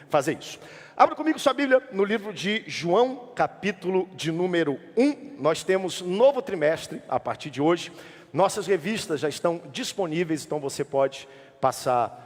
fazer isso. Abra comigo sua Bíblia no livro de João, capítulo de número 1. Nós temos novo trimestre a partir de hoje. Nossas revistas já estão disponíveis, então você pode passar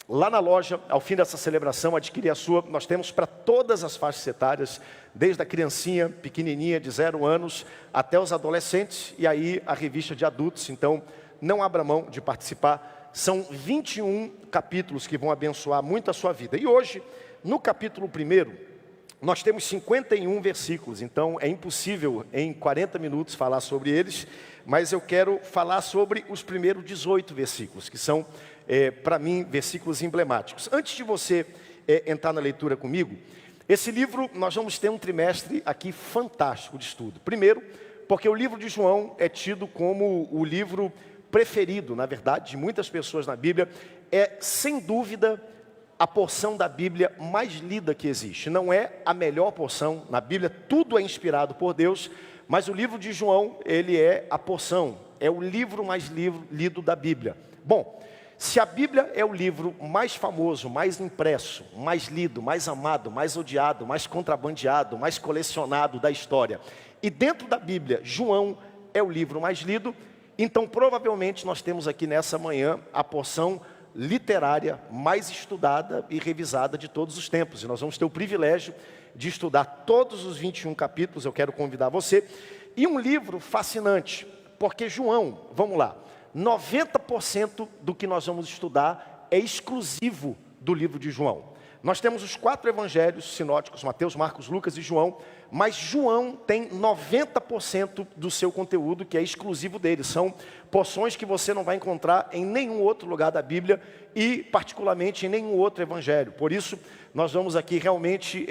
lá na loja, ao fim dessa celebração, adquirir a sua. Nós temos para todas as faixas etárias, desde a criancinha pequenininha de 0 anos até os adolescentes, e aí a revista de adultos. Então não abra mão de participar. São 21 capítulos que vão abençoar muito a sua vida. E hoje, no capítulo 1, nós temos 51 versículos. Então é impossível em 40 minutos falar sobre eles, mas eu quero falar sobre os primeiros 18 versículos, que são, para mim, versículos emblemáticos. Antes de você entrar na leitura comigo, esse livro, nós vamos ter um trimestre aqui fantástico de estudo. Primeiro, porque o livro de João é tido como o livro preferido, na verdade, de muitas pessoas na Bíblia. É, sem dúvida, a porção da Bíblia mais lida que existe. Não é a melhor porção na Bíblia, tudo é inspirado por Deus, mas o livro de João, ele é a porção, é o livro mais lido da Bíblia. Bom, se a Bíblia é o livro mais famoso, mais impresso, mais lido, mais amado, mais odiado, mais contrabandeado, mais colecionado da história, e dentro da Bíblia, João é o livro mais lido, então provavelmente nós temos aqui nessa manhã a porção literária mais estudada e revisada de todos os tempos. E nós vamos ter o privilégio de estudar todos os 21 capítulos, eu quero convidar você. E um livro fascinante, porque João, vamos lá, 90% do que nós vamos estudar é exclusivo do livro de João. Nós temos os 4 evangelhos sinóticos, Mateus, Marcos, Lucas e João, mas João tem 90% do seu conteúdo que é exclusivo dele. São porções que você não vai encontrar em nenhum outro lugar da Bíblia e particularmente em nenhum outro evangelho. Por isso, nós vamos aqui realmente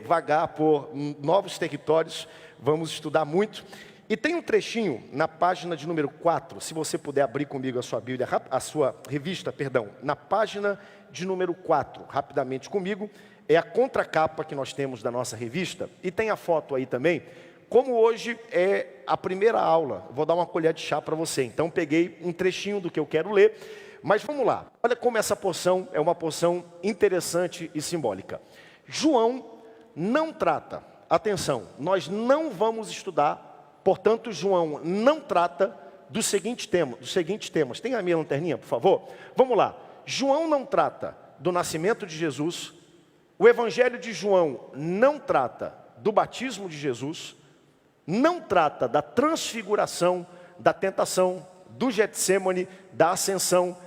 vagar por novos territórios, vamos estudar muito. E tem um trechinho na página de número 4, se você puder abrir comigo a sua Bíblia, a sua revista, perdão, na página de número 4, rapidamente comigo, é a contracapa que nós temos da nossa revista, e tem a foto aí também. Como hoje é a primeira aula, vou dar uma colher de chá para você, então peguei um trechinho do que eu quero ler, mas vamos lá. Olha como essa porção é uma porção interessante e simbólica. João não trata, atenção, nós não vamos estudar, portanto João não trata dos seguintes temas. Tem a minha lanterninha, por favor? Vamos lá. João não trata do nascimento de Jesus, o Evangelho de João não trata do batismo de Jesus, não trata da transfiguração, da tentação, do Getsêmani, da ascensão.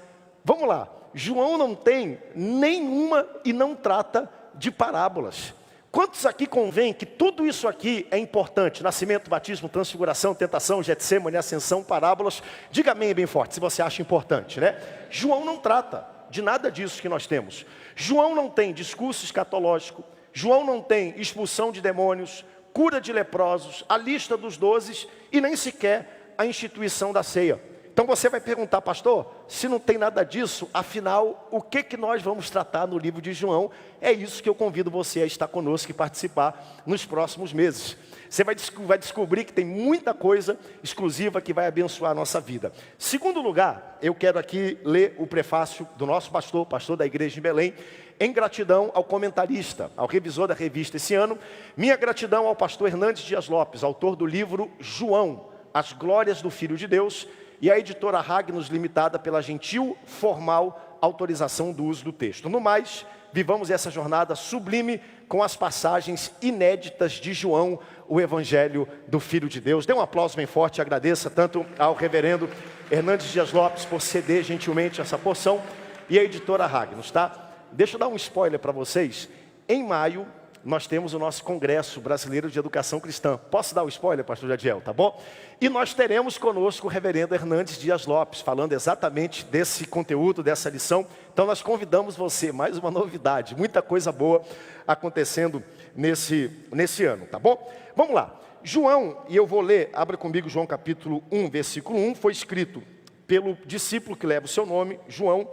Vamos lá, João não tem nenhuma e não trata de parábolas. Quantos aqui convém que tudo isso aqui é importante? Nascimento, batismo, transfiguração, tentação, Getsêmani, ascensão, parábolas. Diga amém bem forte, se você acha importante, né? João não trata de nada disso que nós temos. João não tem discurso escatológico. João não tem expulsão de demônios, cura de leprosos, a lista dos 12 e nem sequer a instituição da ceia. Então você vai perguntar, pastor, se não tem nada disso, afinal, o que nós vamos tratar no livro de João? É isso que eu convido você a estar conosco e participar nos próximos meses. Você vai descobrir que tem muita coisa exclusiva que vai abençoar a nossa vida. Segundo lugar, eu quero aqui ler o prefácio do nosso pastor da igreja de Belém, em gratidão ao comentarista, ao revisor da revista esse ano. Minha gratidão ao pastor Hernandes Dias Lopes, autor do livro João, As Glórias do Filho de Deus, e a editora Ragnos Limitada pela gentil, formal autorização do uso do texto. No mais, vivamos essa jornada sublime com as passagens inéditas de João, o Evangelho do Filho de Deus. Dê um aplauso bem forte e agradeça tanto ao reverendo Hernandes Dias Lopes por ceder gentilmente essa porção e a editora Ragnos, tá? Deixa eu dar um spoiler para vocês. Em maio, nós temos o nosso Congresso Brasileiro de Educação Cristã. Posso dar o spoiler, pastor Jadiel, tá bom? E nós teremos conosco o reverendo Hernandes Dias Lopes, falando exatamente desse conteúdo, dessa lição. Então nós convidamos você, mais uma novidade, muita coisa boa acontecendo nesse ano, tá bom? Vamos lá. João, e eu vou ler, abra comigo João capítulo 1, versículo 1, foi escrito pelo discípulo que leva o seu nome, João,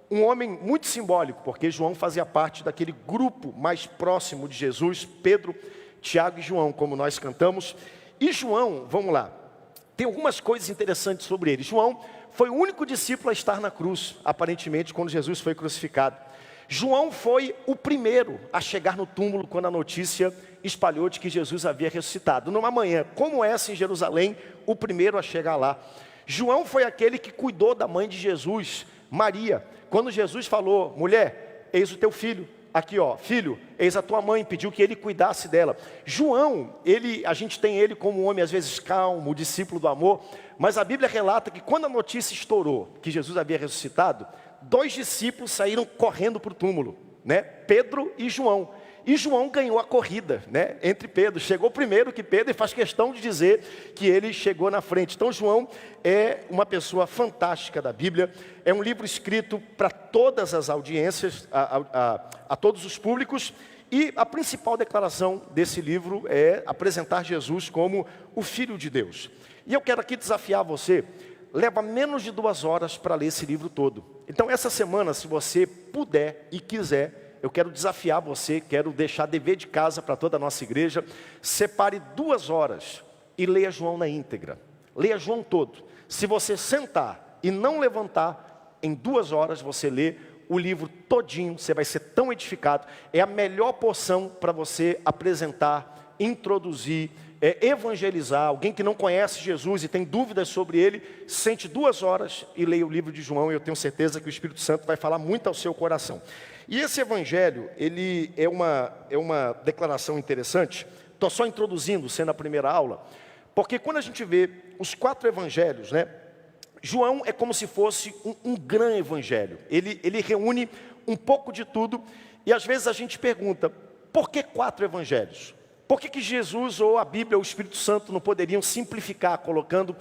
um homem muito simbólico, porque João fazia parte daquele grupo mais próximo de Jesus, Pedro, Tiago e João, como nós cantamos. E João, vamos lá, tem algumas coisas interessantes sobre ele. João foi o único discípulo a estar na cruz, aparentemente, quando Jesus foi crucificado. João foi o primeiro a chegar no túmulo quando a notícia espalhou de que Jesus havia ressuscitado. Numa manhã como essa em Jerusalém, o primeiro a chegar lá. João foi aquele que cuidou da mãe de Jesus, Maria. Quando Jesus falou: mulher, eis o teu filho. Aqui ó, filho, eis a tua mãe, pediu que ele cuidasse dela. João, a gente tem ele como um homem às vezes calmo, o discípulo do amor. Mas a Bíblia relata que quando a notícia estourou, que Jesus havia ressuscitado, 2 discípulos saíram correndo para o túmulo, né? Pedro e João. E João ganhou a corrida, né? Entre Pedro. Chegou primeiro que Pedro e faz questão de dizer que ele chegou na frente. Então João é uma pessoa fantástica da Bíblia. É um livro escrito para todas as audiências, a todos os públicos. E a principal declaração desse livro é apresentar Jesus como o Filho de Deus. E eu quero aqui desafiar você. Leva menos de 2 horas para ler esse livro todo. Então essa semana, se você puder e quiser, eu quero desafiar você, quero deixar dever de casa para toda a nossa igreja. Separe 2 horas e leia João na íntegra. Leia João todo. Se você sentar e não levantar, em 2 horas você lê o livro todinho, você vai ser tão edificado. É a melhor porção para você apresentar, introduzir, evangelizar. Alguém que não conhece Jesus e tem dúvidas sobre ele, sente 2 horas e leia o livro de João. E eu tenho certeza que o Espírito Santo vai falar muito ao seu coração. E esse evangelho, ele é uma declaração interessante. Estou só introduzindo, sendo a primeira aula, porque quando a gente vê os 4 evangelhos, né? João é como se fosse um grande evangelho. Ele reúne um pouco de tudo. E às vezes a gente pergunta: por que 4 evangelhos? Por que Jesus ou a Bíblia ou o Espírito Santo não poderiam simplificar, colocando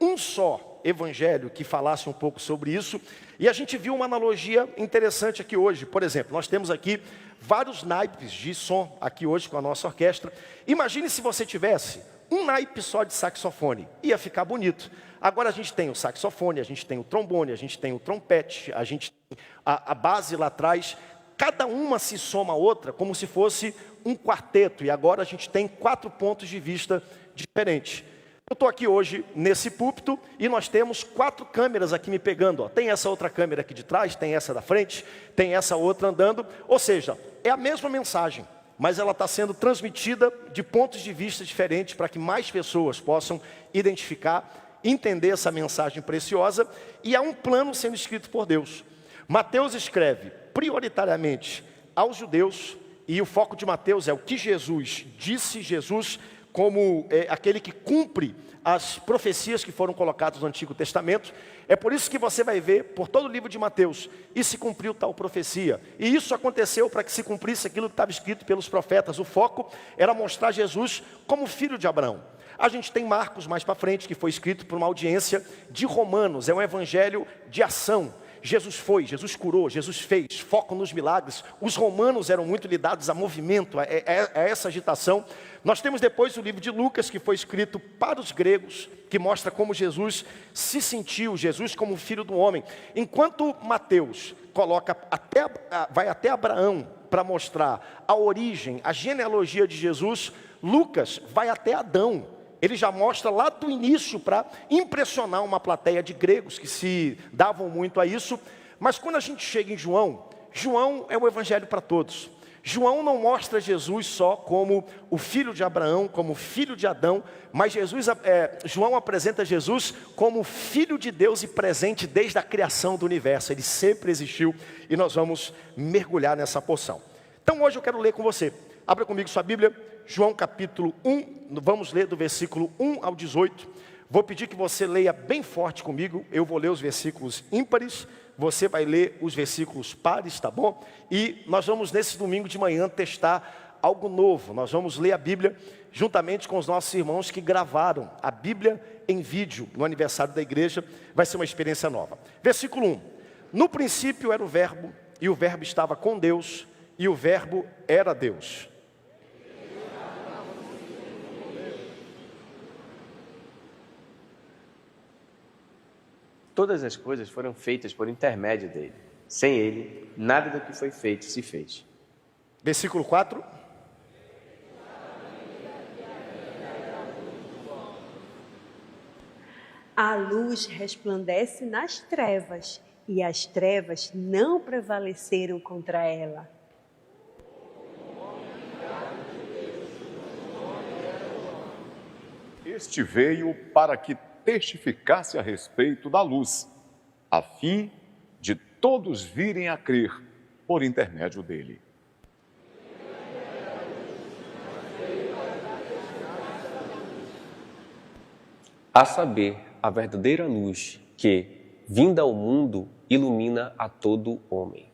um só evangelho que falasse um pouco sobre isso? E a gente viu uma analogia interessante aqui hoje. Por exemplo, nós temos aqui vários naipes de som aqui hoje com a nossa orquestra. Imagine se você tivesse um naipe só de saxofone, ia ficar bonito. Agora a gente tem o saxofone, a gente tem o trombone, a gente tem o trompete, a gente tem a base lá atrás. Cada uma se soma a outra como se fosse um quarteto. E agora a gente tem 4 pontos de vista diferentes. Eu estou aqui hoje nesse púlpito e nós temos 4 câmeras aqui me pegando. Ó. Tem essa outra câmera aqui de trás, tem essa da frente, tem essa outra andando. Ou seja, é a mesma mensagem, mas ela está sendo transmitida de pontos de vista diferentes para que mais pessoas possam identificar, entender essa mensagem preciosa. E há um plano sendo escrito por Deus. Mateus escreve prioritariamente aos judeus, e o foco de Mateus é o que Jesus disse, Jesus como aquele que cumpre as profecias que foram colocadas no Antigo Testamento. É por isso que você vai ver por todo o livro de Mateus, e se cumpriu tal profecia. E isso aconteceu para que se cumprisse aquilo que estava escrito pelos profetas. O foco era mostrar Jesus como filho de Abraão. A gente tem Marcos mais para frente, que foi escrito por uma audiência de romanos. É um evangelho de ação. Jesus foi, Jesus curou, Jesus fez, foco nos milagres. Os romanos eram muito ligados a movimento, a essa agitação. Nós temos depois o livro de Lucas, que foi escrito para os gregos, que mostra como Jesus se sentiu, Jesus como filho do homem. Enquanto Mateus vai até Abraão para mostrar a origem, a genealogia de Jesus, Lucas vai até Adão. Ele já mostra lá do início para impressionar uma plateia de gregos que se davam muito a isso. Mas quando a gente chega em João, João é o evangelho para todos. João não mostra Jesus só como o filho de Abraão, como filho de Adão, mas João apresenta Jesus como filho de Deus e presente desde a criação do universo. Ele sempre existiu e nós vamos mergulhar nessa porção. Então hoje eu quero ler com você. Abra comigo sua Bíblia, João capítulo 1, vamos ler do versículo 1 ao 18. Vou pedir que você leia bem forte comigo, eu vou ler os versículos ímpares, você vai ler os versículos pares, tá bom? E nós vamos nesse domingo de manhã testar algo novo, nós vamos ler a Bíblia juntamente com os nossos irmãos que gravaram a Bíblia em vídeo no aniversário da igreja, vai ser uma experiência nova. Versículo 1, no princípio era o verbo, e o verbo estava com Deus, e o verbo era Deus. Todas as coisas foram feitas por intermédio dele. Sem ele, nada do que foi feito se fez. Versículo 4. A luz resplandece nas trevas, e as trevas não prevaleceram contra ela. Este veio para que testificasse a respeito da luz, a fim de todos virem a crer por intermédio dele. A saber, a verdadeira luz que, vinda ao mundo, ilumina a todo homem.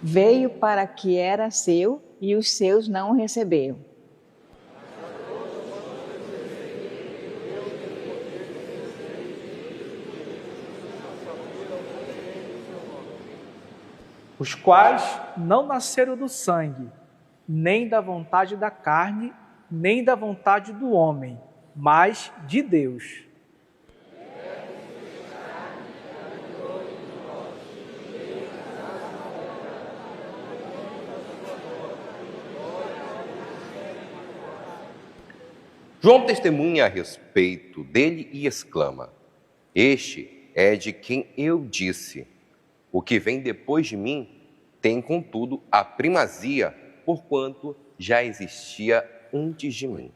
Veio para que era seu e os seus não o receberam. Os quais não nasceram do sangue, nem da vontade da carne, nem da vontade do homem, mas de Deus. João testemunha a respeito dele e exclama: Este é de quem eu disse: o que vem depois de mim tem, contudo, a primazia, porquanto já existia antes de mim.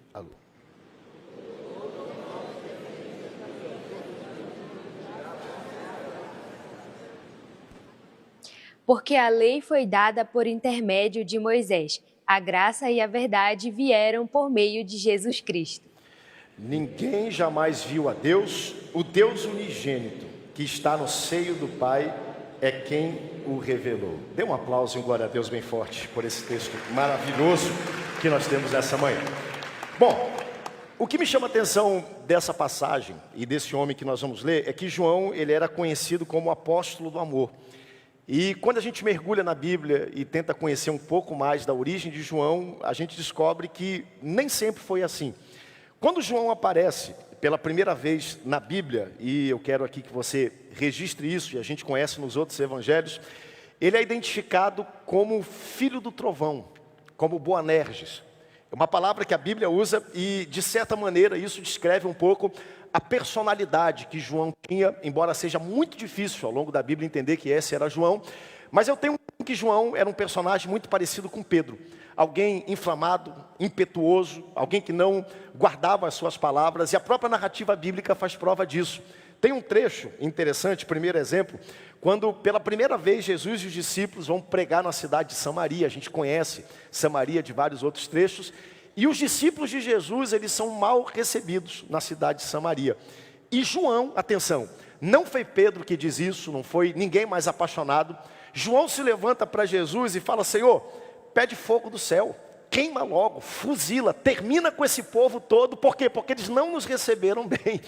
Porque a lei foi dada por intermédio de Moisés. A graça e a verdade vieram por meio de Jesus Cristo. Ninguém jamais viu a Deus, o Deus unigênito, que está no seio do Pai, é quem o revelou. Dê um aplauso e um glória a Deus bem forte por esse texto maravilhoso que nós temos nessa manhã. Bom, o que me chama a atenção dessa passagem e desse homem que nós vamos ler é que João, ele era conhecido como o apóstolo do amor. E quando a gente mergulha na Bíblia e tenta conhecer um pouco mais da origem de João, a gente descobre que nem sempre foi assim. Quando João aparece pela primeira vez na Bíblia, e eu quero aqui que você registre isso, e a gente conhece nos outros evangelhos, ele é identificado como filho do trovão, como Boanerges. É uma palavra que a Bíblia usa e, de certa maneira, isso descreve um pouco a personalidade que João tinha, embora seja muito difícil ao longo da Bíblia entender que esse era João, mas eu tenho que João era um personagem muito parecido com Pedro. Alguém inflamado, impetuoso, alguém que não guardava as suas palavras, e a própria narrativa bíblica faz prova disso. Tem um trecho interessante, primeiro exemplo, quando pela primeira vez Jesus e os discípulos vão pregar na cidade de Samaria. A gente conhece Samaria de vários outros trechos, e os discípulos de Jesus, eles são mal recebidos na cidade de Samaria. E João, atenção, não foi Pedro que diz isso, não foi ninguém mais apaixonado. João se levanta para Jesus e fala: Senhor, pede fogo do céu, queima logo, fuzila, termina com esse povo todo. Por quê? Porque eles não nos receberam bem.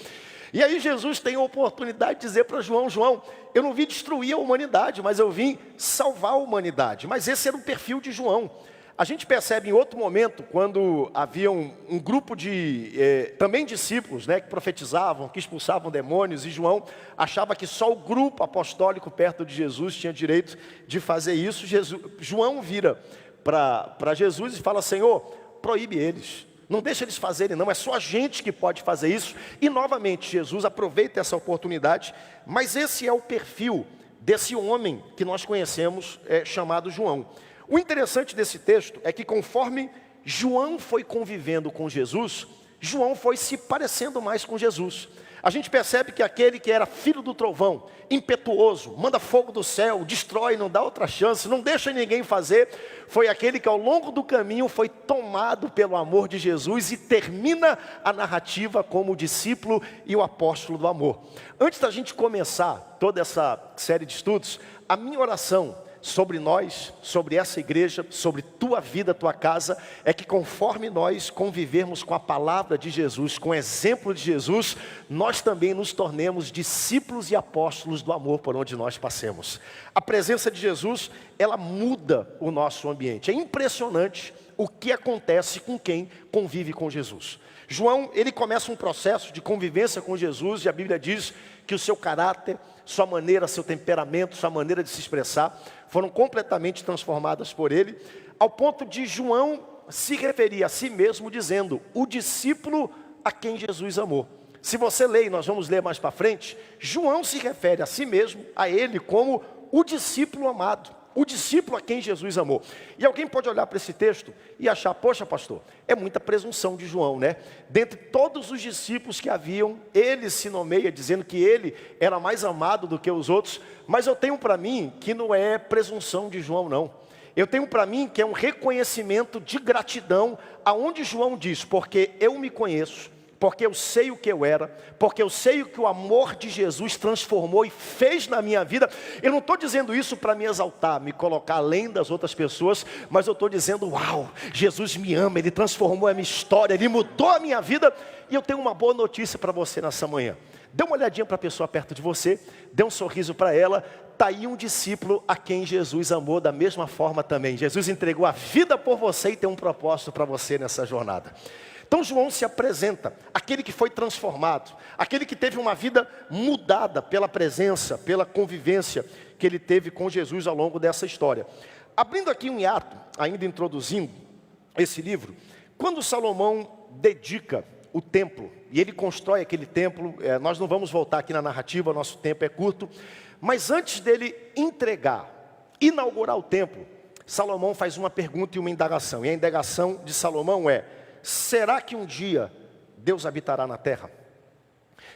E aí Jesus tem a oportunidade de dizer para João: João, eu não vim destruir a humanidade, mas eu vim salvar a humanidade. Mas esse era o perfil de João. A gente percebe em outro momento, quando havia um grupo de, também discípulos, né, que profetizavam, que expulsavam demônios, e João achava que só o grupo apostólico perto de Jesus tinha direito de fazer isso. João vira para Jesus e fala: Senhor, proíbe eles, não deixa eles fazerem não, é só a gente que pode fazer isso. E novamente Jesus aproveita essa oportunidade, mas esse é o perfil desse homem que nós conhecemos, chamado João. O interessante desse texto é que conforme João foi convivendo com Jesus, João foi se parecendo mais com Jesus. A gente percebe que aquele que era filho do trovão, impetuoso, manda fogo do céu, destrói, não dá outra chance, não deixa ninguém fazer, foi aquele que ao longo do caminho foi tomado pelo amor de Jesus e termina a narrativa como o discípulo e o apóstolo do amor. Antes da gente começar toda essa série de estudos, a minha oração sobre nós, sobre essa igreja, sobre tua vida, tua casa, é que conforme nós convivermos com a palavra de Jesus, com o exemplo de Jesus, nós também nos tornemos discípulos e apóstolos do amor por onde nós passemos. A presença de Jesus, ela muda o nosso ambiente. É impressionante o que acontece com quem convive com Jesus. João, ele começa um processo de convivência com Jesus, e a Bíblia diz que o seu caráter, sua maneira, seu temperamento, sua maneira de se expressar, foram completamente transformadas por ele, ao ponto de João se referia a si mesmo dizendo, o discípulo a quem Jesus amou. Se você ler, e nós vamos ler mais para frente, João se refere a si mesmo, a ele, como o discípulo amado, o discípulo a quem Jesus amou. E alguém pode olhar para esse texto e achar, poxa pastor, é muita presunção de João, né? Dentre todos os discípulos que haviam, ele se nomeia dizendo que ele era mais amado do que os outros, mas eu tenho para mim que não é presunção de João não. Eu tenho para mim que é um reconhecimento de gratidão, aonde João diz, porque eu me conheço, porque eu sei o que eu era, porque eu sei o que o amor de Jesus transformou e fez na minha vida. Eu não estou dizendo isso para me exaltar, me colocar além das outras pessoas, mas eu estou dizendo, uau, Jesus me ama, Ele transformou a minha história, Ele mudou a minha vida. E eu tenho uma boa notícia para você nessa manhã. Dê uma olhadinha para a pessoa perto de você, dê um sorriso para ela. Está aí um discípulo a quem Jesus amou da mesma forma também. Jesus entregou a vida por você e tem um propósito para você nessa jornada. Então João se apresenta, aquele que foi transformado, aquele que teve uma vida mudada pela presença, pela convivência que ele teve com Jesus ao longo dessa história. Abrindo aqui um hiato, ainda introduzindo esse livro, quando Salomão dedica o templo, e ele constrói aquele templo, nós não vamos voltar aqui na narrativa, nosso tempo é curto, mas antes dele inaugurar o templo, Salomão faz uma pergunta e uma indagação, e a indagação de Salomão é, será que um dia Deus habitará na terra?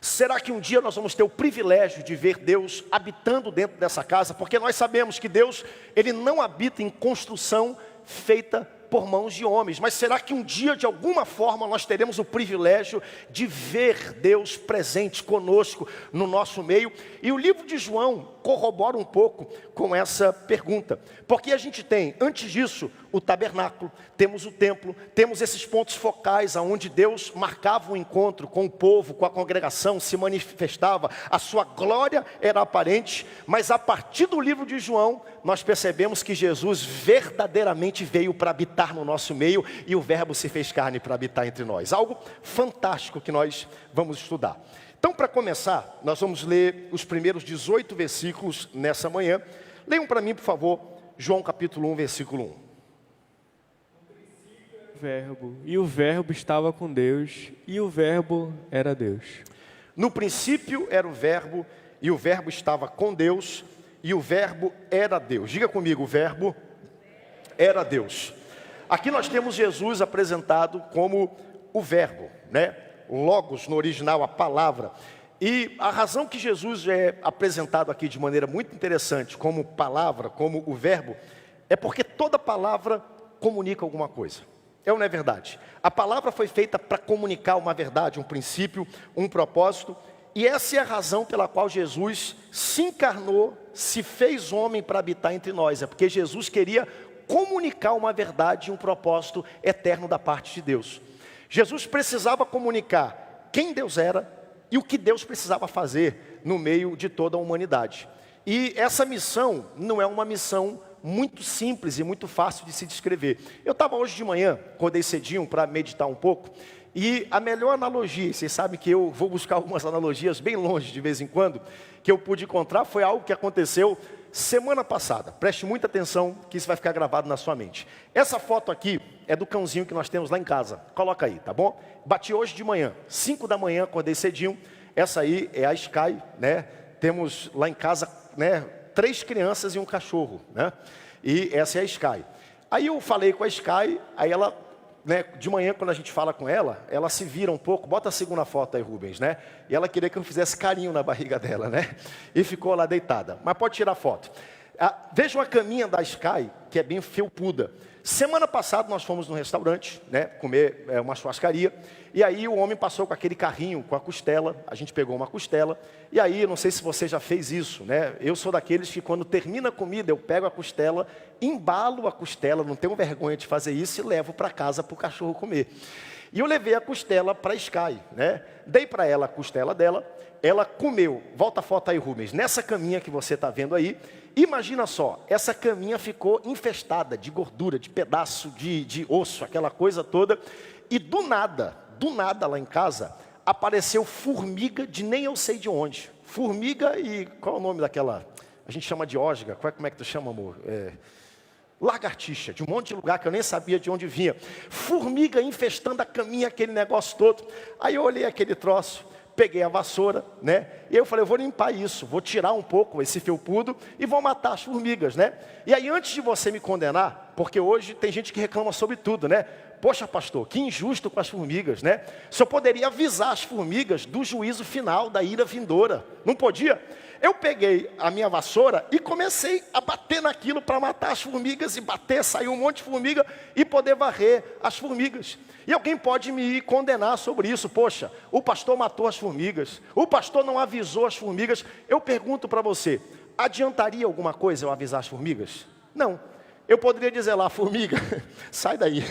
Será que um dia nós vamos ter o privilégio de ver Deus habitando dentro dessa casa? Porque nós sabemos que Deus, Ele não habita em construção feita por mãos de homens. Mas será que um dia, de alguma forma, nós teremos o privilégio de ver Deus presente conosco no nosso meio? E o livro de João corrobora um pouco com essa pergunta. Porque a gente tem, antes disso, o tabernáculo, temos o templo, temos esses pontos focais aonde Deus marcava um encontro com o povo, com a congregação, se manifestava, a sua glória era aparente, mas a partir do livro de João, nós percebemos que Jesus verdadeiramente veio para habitar no nosso meio e o verbo se fez carne para habitar entre nós. Algo fantástico que nós vamos estudar. Então, para começar, nós vamos ler os primeiros 18 versículos nessa manhã. Leiam para mim, por favor, João capítulo 1, versículo 1. Verbo, e o verbo estava com Deus, e o verbo era Deus. No princípio era o verbo, e o verbo estava com Deus, e o verbo era Deus. Diga comigo, o verbo era Deus. Aqui nós temos Jesus apresentado como o verbo, né? Logos no original, a palavra. E a razão que Jesus é apresentado aqui de maneira muito interessante, como palavra, como o verbo, é porque toda palavra comunica alguma coisa. É ou não é verdade? A palavra foi feita para comunicar uma verdade, um princípio, um propósito. E essa é a razão pela qual Jesus se encarnou, se fez homem para habitar entre nós. É porque Jesus queria comunicar uma verdade e um propósito eterno da parte de Deus. Jesus precisava comunicar quem Deus era e o que Deus precisava fazer no meio de toda a humanidade. E essa missão não é uma missão muito simples e muito fácil de se descrever. Eu estava hoje de manhã, acordei cedinho para meditar um pouco, e a melhor analogia, vocês sabem que eu vou buscar algumas analogias bem longe de vez em quando, que eu pude encontrar, foi algo que aconteceu semana passada. Preste muita atenção que isso vai ficar gravado na sua mente. Essa foto aqui é do cãozinho que nós temos lá em casa. Coloca aí, tá bom? Bati hoje de manhã, 5 da manhã, acordei cedinho. Essa aí é a Sky, né? Temos lá em casa, né, 3 crianças e um cachorro, né? E essa é a Sky. Aí eu falei com a Sky, aí ela, né, de manhã quando a gente fala com ela, ela se vira um pouco, bota a segunda foto aí, Rubens, né? E ela queria que eu fizesse carinho na barriga dela, né? E ficou lá deitada. Mas pode tirar a foto. Vejam a caminha da Sky, que é bem felpuda. Semana passada nós fomos num restaurante, né, comer uma churrascaria, e aí o homem passou com aquele carrinho, com a costela, a gente pegou uma costela, e aí, não sei se você já fez isso, né, eu sou daqueles que quando termina a comida, eu pego a costela, embalo a costela, não tenho vergonha de fazer isso, e levo para casa para o cachorro comer. E eu levei a costela para a Sky, né, dei para ela a costela dela, ela comeu, volta a foto aí, Rubens, nessa caminha que você está vendo aí, imagina só, essa caminha ficou infestada de gordura, de pedaço de osso, aquela coisa toda, e do nada lá em casa, apareceu formiga de nem eu sei de onde. Formiga e, qual é o nome daquela, a gente chama de osga, como é que tu chama, amor? lagartixa, de um monte de lugar que eu nem sabia de onde vinha, formiga infestando a caminha, aquele negócio todo. Aí eu olhei aquele troço, peguei a vassoura, né? E eu falei, eu vou limpar isso, vou tirar um pouco esse felpudo e vou matar as formigas, né? E aí, antes de você me condenar, porque hoje tem gente que reclama sobre tudo, né? Poxa, pastor, que injusto com as formigas, né? O senhor poderia avisar as formigas do juízo final, da ira vindoura. Não podia? Eu peguei a minha vassoura e comecei a bater naquilo para matar as formigas e bater, saiu um monte de formiga e poder varrer as formigas. E alguém pode me condenar sobre isso. Poxa, o pastor matou as formigas, o pastor não avisou as formigas. Eu pergunto para você, adiantaria alguma coisa eu avisar as formigas? Não. Eu poderia dizer lá, formiga, sai daí.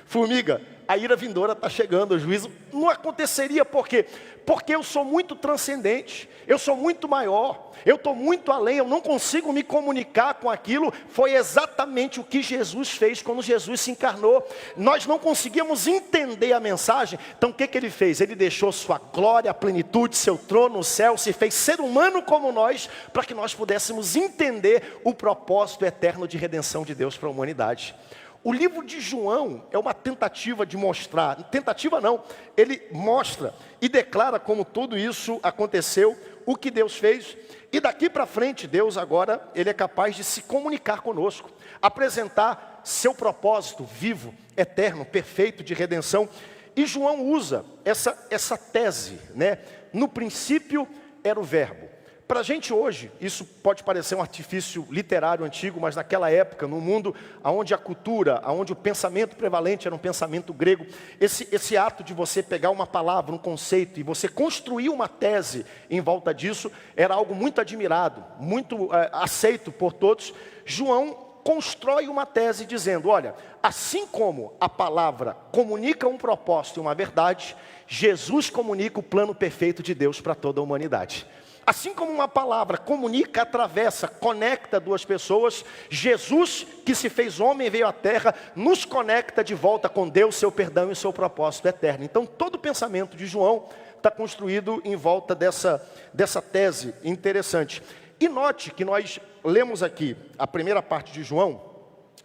Formiga, a ira vindoura está chegando, o juízo não aconteceria, por quê? Porque eu sou muito transcendente, eu sou muito maior, eu estou muito além, eu não consigo me comunicar com aquilo. Foi exatamente o que Jesus fez quando Jesus se encarnou. Nós não conseguíamos entender a mensagem, então o que ele fez? Ele deixou sua glória, a plenitude, seu trono no céu, se fez ser humano como nós, para que nós pudéssemos entender o propósito eterno de redenção de Deus para a humanidade. O livro de João é uma tentativa de mostrar, tentativa não, ele mostra e declara como tudo isso aconteceu, o que Deus fez, e daqui para frente Deus agora, ele é capaz de se comunicar conosco, apresentar seu propósito vivo, eterno, perfeito de redenção. E João usa essa tese, né? No princípio era o verbo. Para a gente hoje, isso pode parecer um artifício literário antigo, mas naquela época, no mundo onde a cultura, onde o pensamento prevalente era um pensamento grego, esse ato de você pegar uma palavra, um conceito, e você construir uma tese em volta disso, era algo muito admirado, muito aceito por todos. João constrói uma tese dizendo, olha, assim como a palavra comunica um propósito e uma verdade, Jesus comunica o plano perfeito de Deus para toda a humanidade. Assim como uma palavra comunica, atravessa, conecta duas pessoas, Jesus, que se fez homem e veio à terra, nos conecta de volta com Deus, seu perdão e seu propósito eterno. Então todo o pensamento de João está construído em volta dessa tese interessante. E note que nós lemos aqui a primeira parte de João.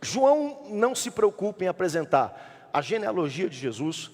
João não se preocupa em apresentar a genealogia de Jesus.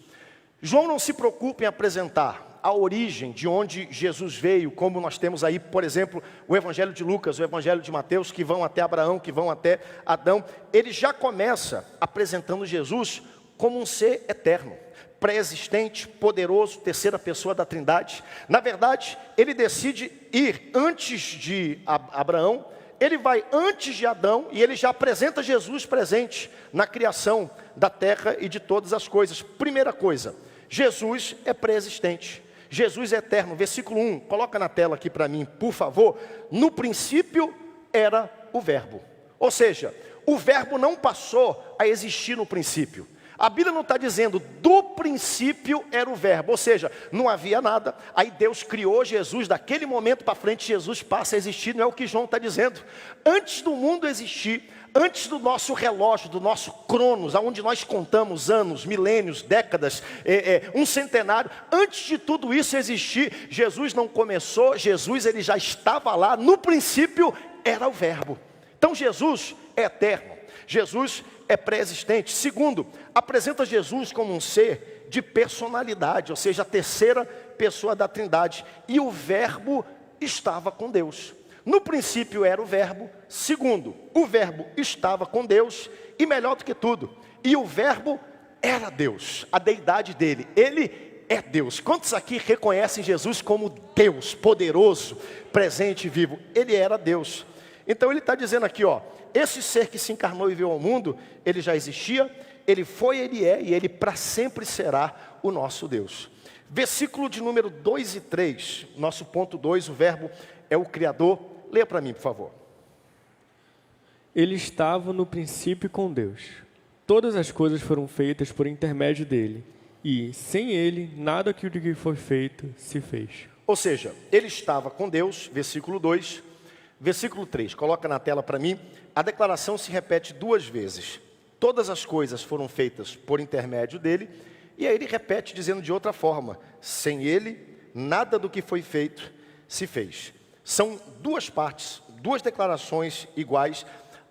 João não se preocupa em apresentar a origem de onde Jesus veio, como nós temos aí, por exemplo, o Evangelho de Lucas, o Evangelho de Mateus, que vão até Abraão, que vão até Adão. Ele já começa apresentando Jesus como um ser eterno, pré-existente, poderoso, terceira pessoa da Trindade. Na verdade, ele decide ir antes de Abraão, ele vai antes de Adão e ele já apresenta Jesus presente na criação da terra e de todas as coisas. Primeira coisa, Jesus é pré-existente. Jesus é eterno. Versículo 1, coloca na tela aqui para mim, por favor. No princípio era o verbo. Ou seja, o verbo não passou a existir no princípio. A Bíblia não está dizendo, do princípio era o verbo. Ou seja, não havia nada. Aí Deus criou Jesus, daquele momento para frente Jesus passa a existir. Não é o que João está dizendo. Antes do mundo existir, antes do nosso relógio, do nosso cronos, onde nós contamos anos, milênios, décadas, um centenário, antes de tudo isso existir, Jesus não começou, Jesus ele já estava lá, no princípio era o verbo. Então Jesus é eterno, Jesus é pré-existente. Segundo, apresenta Jesus como um ser de personalidade, ou seja, a terceira pessoa da Trindade, e o verbo estava com Deus. No princípio era o verbo. Segundo, o verbo estava com Deus. E melhor do que tudo, e o verbo era Deus, a deidade dele. Ele é Deus. Quantos aqui reconhecem Jesus como Deus, poderoso, presente e vivo? Ele era Deus. Então ele está dizendo aqui, ó, esse ser que se encarnou e veio ao mundo, ele já existia, ele foi, ele é, e ele para sempre será o nosso Deus. Versículo de número 2 e 3, nosso ponto 2, o verbo é o Criador. Leia para mim, por favor. Ele estava no princípio com Deus. Todas as coisas foram feitas por intermédio dele. E, sem ele, nada que foi feito se fez. Ou seja, ele estava com Deus, versículo 2. Versículo 3, coloca na tela para mim. A declaração se repete duas vezes. Todas as coisas foram feitas por intermédio dele. E aí ele repete dizendo de outra forma. Sem ele, nada do que foi feito se fez. São duas partes, duas declarações iguais.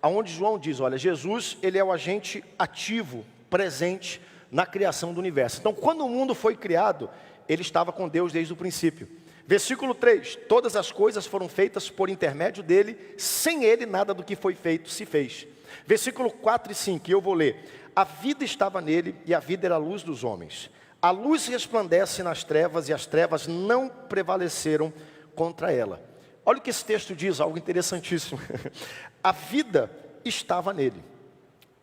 onde João diz, olha, Jesus, ele é o agente ativo, presente na criação do universo. Então, quando o mundo foi criado, ele estava com Deus desde o princípio. Versículo 3, todas as coisas foram feitas por intermédio dele, sem ele nada do que foi feito se fez. Versículo 4 e 5, eu vou ler. A vida estava nele e a vida era a luz dos homens. A luz resplandece nas trevas e as trevas não prevaleceram contra ela. Olha o que esse texto diz, algo interessantíssimo. A vida estava nele.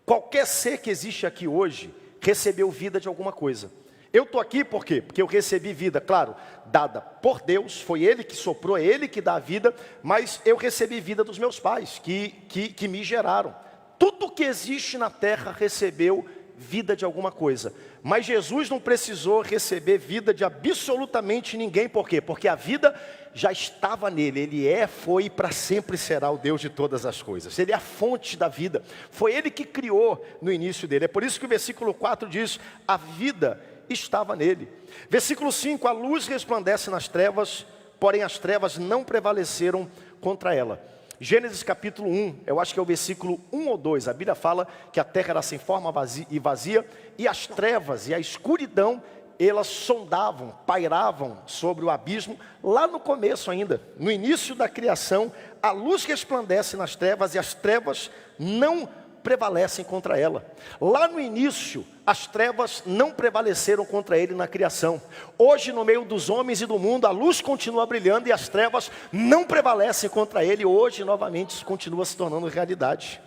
Qualquer ser que existe aqui hoje recebeu vida de alguma coisa. Eu estou aqui por quê? Porque eu recebi vida, claro, dada por Deus, foi Ele que soprou, é Ele que dá a vida, mas eu recebi vida dos meus pais, que me geraram. Tudo que existe na terra recebeu vida de alguma coisa. Mas Jesus não precisou receber vida de absolutamente ninguém, por quê? Porque a vida já estava nele, ele foi e para sempre será o Deus de todas as coisas. Ele é a fonte da vida, foi ele que criou no início dele. É por isso que o versículo 4 diz, a vida estava nele. Versículo 5, a luz resplandece nas trevas, porém as trevas não prevaleceram contra ela. Gênesis capítulo 1, eu acho que é o versículo 1 ou 2, a Bíblia fala que a terra era sem forma e vazia, e as trevas e a escuridão, elas sondavam, pairavam sobre o abismo, lá no começo ainda, no início da criação, a luz resplandece nas trevas e as trevas não prevalecem contra ela. Lá no início, as trevas não prevaleceram contra ele na criação. Hoje, no meio dos homens e do mundo, a luz continua brilhando e as trevas não prevalecem contra ele. Hoje, novamente, isso continua se tornando realidade.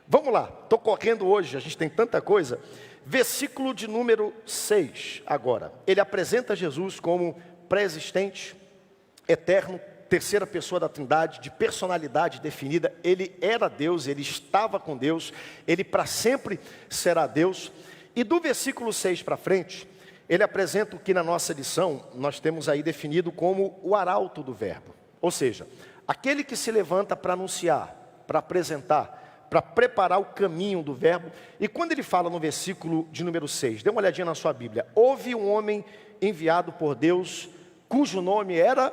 Vamos lá, estou correndo hoje, a gente tem tanta coisa. Versículo de número 6 agora. Ele apresenta Jesus como pré-existente, eterno, terceira pessoa da Trindade, de personalidade definida. Ele era Deus, ele estava com Deus, ele para sempre será Deus. E do versículo 6 para frente, ele apresenta o que na nossa lição nós temos aí definido como o arauto do verbo. Ou seja, aquele que se levanta para anunciar, para apresentar, para preparar o caminho do verbo. E quando ele fala no versículo de número 6, dê uma olhadinha na sua Bíblia. Houve um homem enviado por Deus, cujo nome era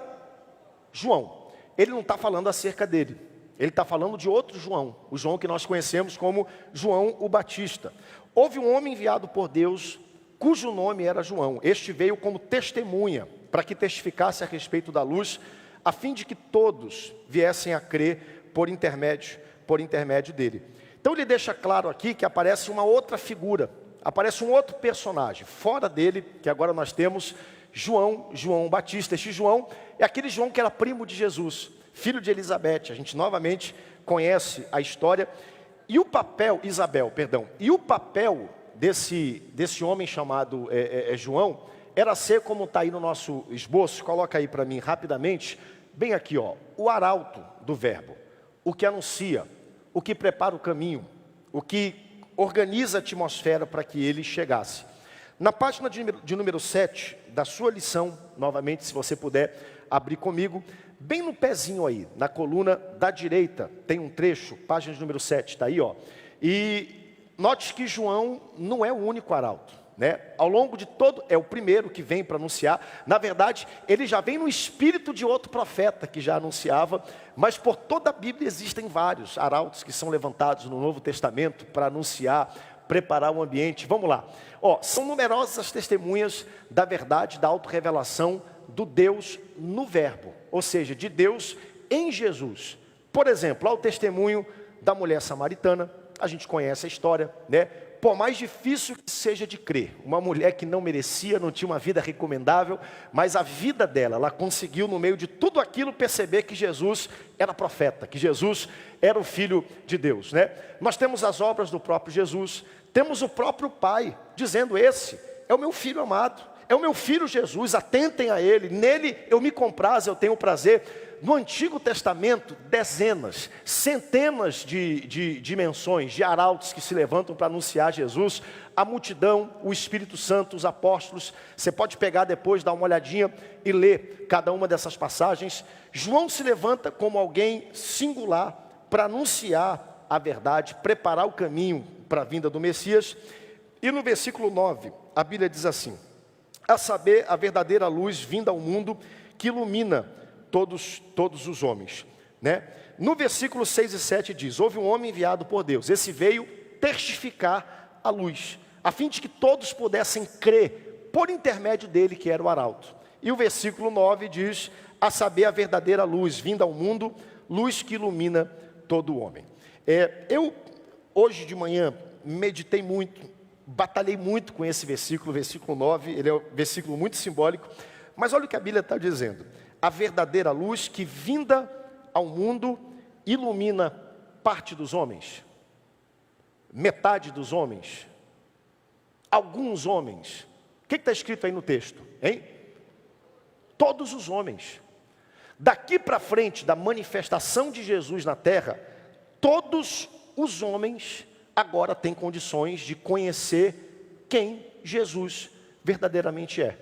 João. Ele não está falando acerca dele, ele está falando de outro João, o João que nós conhecemos como João o Batista. Houve um homem enviado por Deus, cujo nome era João. Este veio como testemunha, para que testificasse a respeito da luz, a fim de que todos viessem a crer por intermédio dele. Então ele deixa claro aqui que aparece uma outra figura, aparece um outro personagem, fora dele, que agora nós temos João Batista. Este João é aquele João que era primo de Jesus, filho de Elizabeth. A gente novamente conhece a história. E o papel, e o papel desse homem chamado João, era ser, como está aí no nosso esboço, coloca aí para mim rapidamente, bem aqui, ó, o arauto do verbo, o que anuncia, o que prepara o caminho, o que organiza a atmosfera para que ele chegasse. Na página de número 7 da sua lição, novamente, se você puder abrir comigo, bem no pezinho aí, na coluna da direita, tem um trecho, página de número 7, está aí, ó. E note que João não é o único arauto, né? Ao longo de todo, é o primeiro que vem para anunciar. Na verdade, ele já vem no espírito de outro profeta que já anunciava, mas por toda a Bíblia existem vários arautos que são levantados no Novo Testamento para anunciar, preparar o ambiente. Vamos lá. Ó, são numerosas as testemunhas da verdade, da autorrevelação do Deus no verbo, ou seja, de Deus em Jesus. Por exemplo, há o testemunho da mulher samaritana, a gente conhece a história, né? Por mais difícil que seja de crer, uma mulher que não merecia, não tinha uma vida recomendável, mas a vida dela, ela conseguiu no meio de tudo aquilo perceber que Jesus era profeta, que Jesus era o Filho de Deus, né? Nós temos as obras do próprio Jesus, temos o próprio Pai dizendo: esse é o meu Filho amado, é o meu Filho Jesus, atentem a Ele, nele eu me comprazo, eu tenho prazer. No Antigo Testamento, dezenas, centenas de menções, de arautos que se levantam para anunciar Jesus, a multidão, o Espírito Santo, os apóstolos. Você pode pegar depois, dar uma olhadinha e ler cada uma dessas passagens. João se levanta como alguém singular para anunciar a verdade, preparar o caminho para a vinda do Messias. E no versículo 9, a Bíblia diz assim: a saber, a verdadeira luz vinda ao mundo, que ilumina todos os homens. né? No versículo 6 e 7 diz: houve um homem enviado por Deus, esse veio testificar a luz, a fim de que todos pudessem crer por intermédio dele, que era o arauto. E o versículo 9 diz: a saber, a verdadeira luz vinda ao mundo, luz que ilumina todo o homem. Eu, hoje de manhã, meditei muito, batalhei muito com esse versículo, versículo 9, ele é um versículo muito simbólico, mas olha o que a Bíblia está dizendo: a verdadeira luz que vinda ao mundo ilumina parte dos homens, metade dos homens, alguns homens. O que está escrito aí no texto, hein? Todos os homens. Daqui para frente, da manifestação de Jesus na terra, todos os homens agora têm condições de conhecer quem Jesus verdadeiramente é.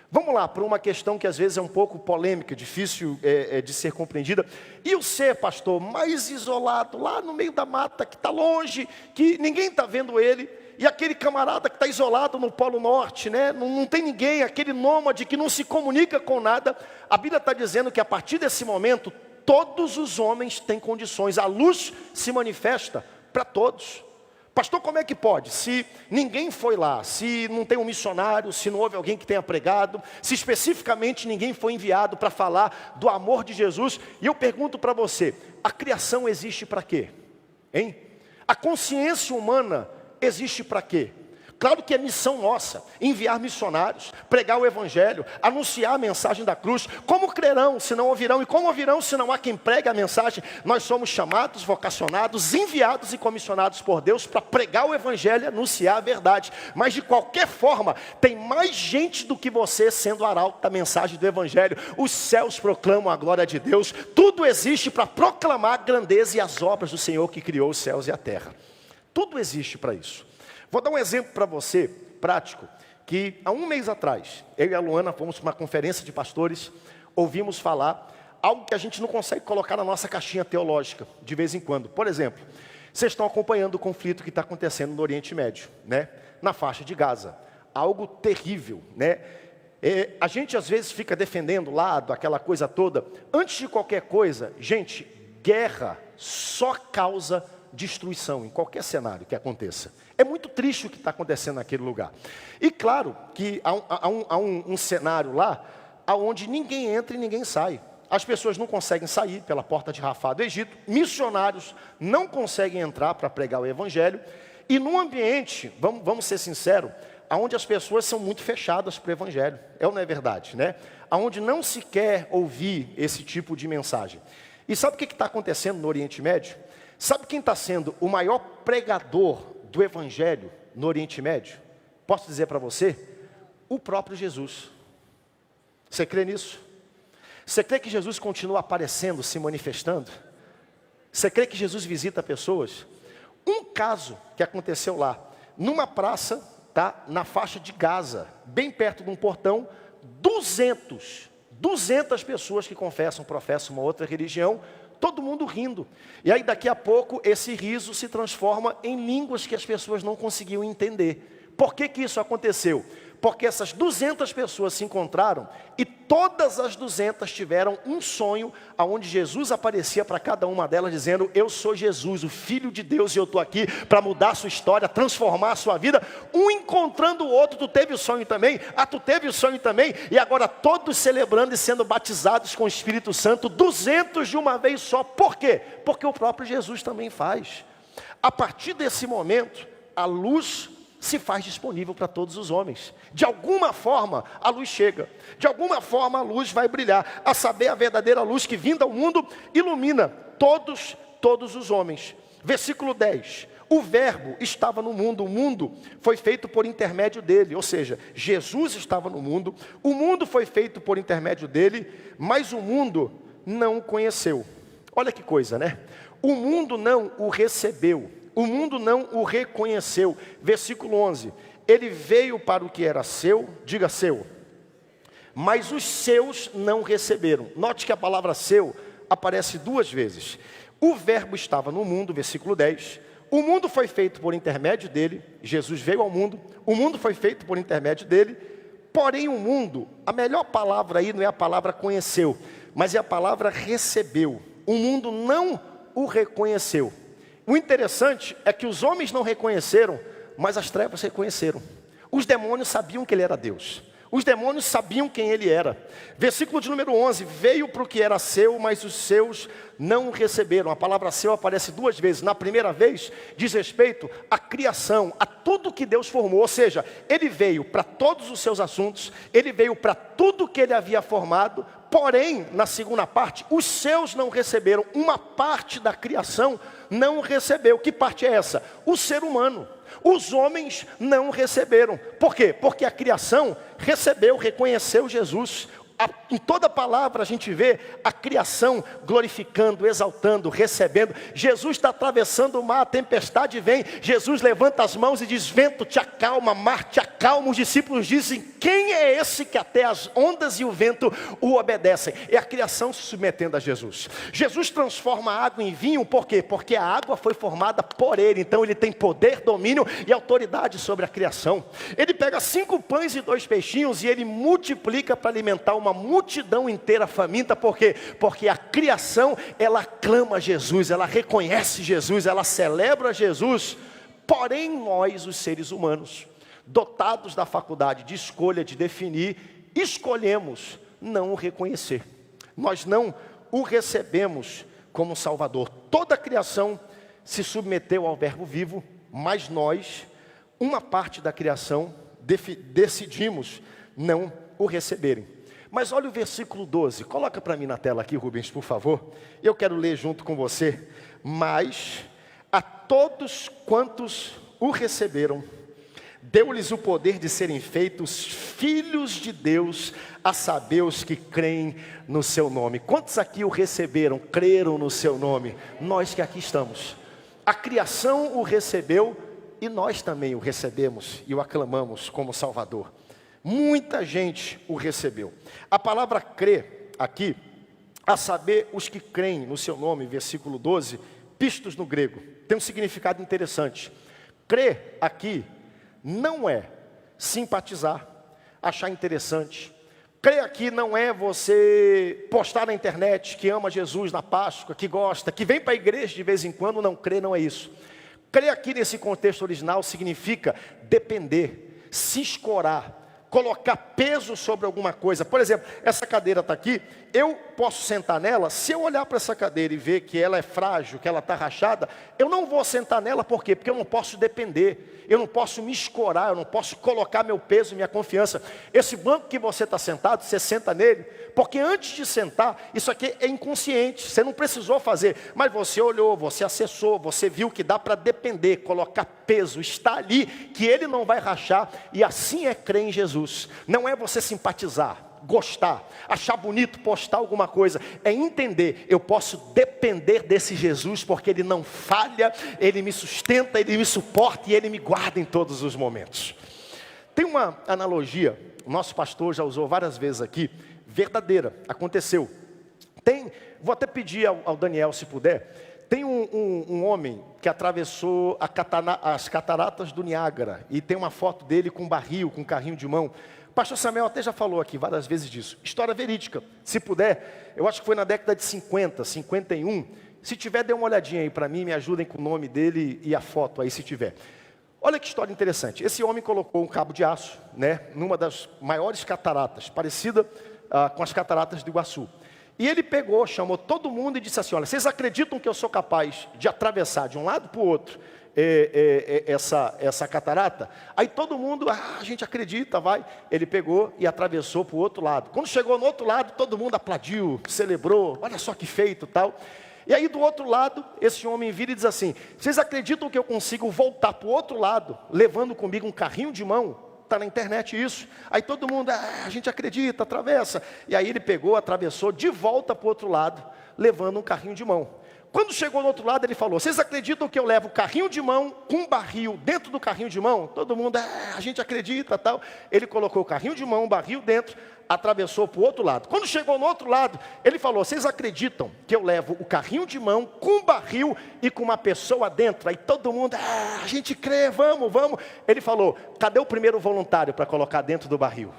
Vamos lá para uma questão que às vezes é um pouco polêmica, difícil de ser compreendida. E o ser, pastor, mais isolado, lá no meio da mata, que está longe, que ninguém está vendo ele, e aquele camarada que está isolado no Polo Norte, né? Não tem ninguém, aquele nômade que não se comunica com nada. A Bíblia está dizendo que a partir desse momento, todos os homens têm condições, a luz se manifesta para todos. Pastor, como é que pode? Se ninguém foi lá, se não tem um missionário, se não houve alguém que tenha pregado, se especificamente ninguém foi enviado para falar do amor de Jesus. E eu pergunto para você, a criação existe para quê? Hein? A consciência humana existe para quê? Claro que é missão nossa, enviar missionários, pregar o evangelho, anunciar a mensagem da cruz. Como crerão se não ouvirão? E como ouvirão se não há quem pregue a mensagem? Nós somos chamados, vocacionados, enviados e comissionados por Deus para pregar o evangelho e anunciar a verdade. Mas de qualquer forma, tem mais gente do que você sendo arauto da mensagem do evangelho. Os céus proclamam a glória de Deus. Tudo existe para proclamar a grandeza e as obras do Senhor que criou os céus e a terra. Tudo existe para isso. Vou dar um exemplo para você, prático, que há um mês atrás, eu e a Luana fomos para uma conferência de pastores, ouvimos falar algo que a gente não consegue colocar na nossa caixinha teológica, de vez em quando. Por exemplo, vocês estão acompanhando o conflito que está acontecendo no Oriente Médio, né? Na faixa de Gaza. Algo terrível, né? A gente às vezes fica defendendo o lado, aquela coisa toda. Antes de qualquer coisa, gente, guerra só causa destruição em qualquer cenário que aconteça. É muito triste o que está acontecendo naquele lugar. E claro que há um cenário lá onde ninguém entra e ninguém sai. As pessoas não conseguem sair pela porta de Rafá do Egito, missionários não conseguem entrar para pregar o evangelho, e num ambiente, vamos ser sinceros, onde as pessoas são muito fechadas para o evangelho, ou não é verdade, né? Onde não se quer ouvir esse tipo de mensagem. E sabe o que está acontecendo no Oriente Médio? Sabe quem está sendo o maior pregador do evangelho no Oriente Médio? Posso dizer para você? O próprio Jesus. Você crê nisso? Você crê que Jesus continua aparecendo, se manifestando? Você crê que Jesus visita pessoas? Um caso que aconteceu lá, numa praça, tá, na faixa de Gaza, bem perto de um portão, 200 pessoas que professam uma outra religião, todo mundo rindo. E aí daqui a pouco esse riso se transforma em línguas que as pessoas não conseguiam entender. Por que isso aconteceu? Porque essas 200 pessoas se encontraram e todas as 200 tiveram um sonho onde Jesus aparecia para cada uma delas dizendo: eu sou Jesus, o Filho de Deus, e eu estou aqui para mudar a sua história, transformar a sua vida. Um encontrando o outro. Tu teve o sonho também? Ah, tu teve o sonho também? E agora todos celebrando e sendo batizados com o Espírito Santo, 200 de uma vez só. Por quê? Porque o próprio Jesus também faz. A partir desse momento, a luz se faz disponível para todos os homens. De alguma forma, a luz chega. De alguma forma, a luz vai brilhar. A saber, a verdadeira luz que vinda ao mundo ilumina todos os homens. Versículo 10. O verbo estava no mundo, o mundo foi feito por intermédio dele. Ou seja, Jesus estava no mundo, o mundo foi feito por intermédio dele, mas o mundo não o conheceu. Olha que coisa, né? O mundo não o recebeu. O mundo não o reconheceu. Versículo 11. Ele veio para o que era seu, diga seu, mas os seus não receberam. Note que a palavra seu aparece duas vezes. O verbo estava no mundo, versículo 10. O mundo foi feito por intermédio dele. Jesus veio ao mundo. O mundo foi feito por intermédio dele. Porém o mundo, a melhor palavra aí não é a palavra conheceu, mas é a palavra recebeu. o mundo não o reconheceu. O interessante é que os homens não reconheceram, mas as trevas reconheceram. Os demônios sabiam que ele era Deus. Os demônios sabiam quem ele era. Versículo de número 11, veio para o que era seu, mas os seus não o receberam. A palavra seu aparece 2 vezes. Na primeira vez, diz respeito à criação, a tudo que Deus formou. Ou seja, ele veio para todos os seus assuntos, ele veio para tudo que ele havia formado. Porém, na segunda parte, os seus não receberam. Uma parte da criação não recebeu. Que parte é essa? O ser humano. Os homens não receberam. Por quê? Porque a criação recebeu, reconheceu Jesus. Em toda palavra a gente vê a criação glorificando, exaltando, recebendo. Jesus está atravessando o mar, a tempestade vem. Jesus levanta as mãos e diz: vento te acalma, mar te acalma. Os discípulos dizem: quem é esse que até as ondas e o vento o obedecem? É a criação se submetendo a Jesus. Jesus transforma a água em vinho, por quê? Porque a água foi formada por ele. Então ele tem poder, domínio e autoridade sobre a criação. Ele pega 5 pães e 2 peixinhos e ele multiplica para alimentar uma multidão inteira faminta. Por quê? Porque a criação, ela aclama Jesus, ela reconhece Jesus, ela celebra Jesus. Porém nós, os seres humanos, dotados da faculdade de escolha, de definir, escolhemos não o reconhecer. Nós não o recebemos como Salvador. Toda a criação se submeteu ao verbo vivo, mas nós, uma parte da criação, decidimos não o receberem. Mas olha o versículo 12, coloca para mim na tela aqui, Rubens, por favor. Eu quero ler junto com você. Mas a todos quantos o receberam, deu-lhes o poder de serem feitos filhos de Deus, a saber os que creem no seu nome. Quantos aqui o receberam, creram no seu nome? Nós que aqui estamos. A criação o recebeu e nós também o recebemos e o aclamamos como Salvador. Muita gente o recebeu. A palavra crer aqui, a saber os que creem no seu nome, versículo 12, pistos no grego, tem um significado interessante. Crer aqui não é simpatizar, achar interessante. Crer aqui não é você postar na internet que ama Jesus na Páscoa, que gosta, que vem para a igreja de vez em quando. Não, crer não é isso. Crer aqui nesse contexto original significa depender, se escorar, colocar peso sobre alguma coisa. Por exemplo, essa cadeira está aqui, eu posso sentar nela. Se eu olhar para essa cadeira e ver que ela é frágil, que ela está rachada, eu não vou sentar nela. Por quê? Porque eu não posso depender, eu não posso me escorar, eu não posso colocar meu peso, minha confiança. Esse banco que você está sentado, você senta nele, porque antes de sentar, isso aqui é inconsciente, você não precisou fazer, mas você olhou, você acessou, você viu que dá para depender, colocar peso, está ali, que ele não vai rachar. E assim é crer em Jesus. Não é você simpatizar, gostar, achar bonito, postar alguma coisa. É entender, eu posso depender desse Jesus, porque ele não falha, ele me sustenta, ele me suporta e ele me guarda em todos os momentos. Tem uma analogia, o nosso pastor já usou várias vezes aqui, verdadeira, aconteceu. Vou até pedir ao Daniel, se puder. Tem um homem que atravessou as cataratas do Niágara, e tem uma foto dele com um barril, com um carrinho de mão. O pastor Samuel até já falou aqui várias vezes disso. História verídica. Se puder, eu acho que foi na década de 50, 51. Se tiver, dê uma olhadinha aí para mim, me ajudem com o nome dele e a foto aí, se tiver. Olha que história interessante. Esse homem colocou um cabo de aço, numa das maiores cataratas, parecida com as cataratas do Iguaçu. E ele pegou, chamou todo mundo e disse assim: olha, vocês acreditam que eu sou capaz de atravessar de um lado para o outro essa catarata? Aí todo mundo, a gente acredita, vai. Ele pegou e atravessou para o outro lado. Quando chegou no outro lado, todo mundo aplaudiu, celebrou, olha só que feito, tal. E aí do outro lado, esse homem vira e diz assim: vocês acreditam que eu consigo voltar para o outro lado, levando comigo um carrinho de mão? Está na internet isso. Aí todo mundo, a gente acredita, atravessa. E aí ele pegou, atravessou de volta para o outro lado, levando um carrinho de mão. Quando chegou no outro lado, ele falou: vocês acreditam que eu levo o carrinho de mão com um barril dentro do carrinho de mão? Todo mundo, a gente acredita, tal. Ele colocou o carrinho de mão, um barril dentro, atravessou para o outro lado. Quando chegou no outro lado, ele falou: vocês acreditam que eu levo o carrinho de mão com um barril e com uma pessoa dentro? Aí todo mundo, a gente crê, vamos. Ele falou: cadê o primeiro voluntário para colocar dentro do barril?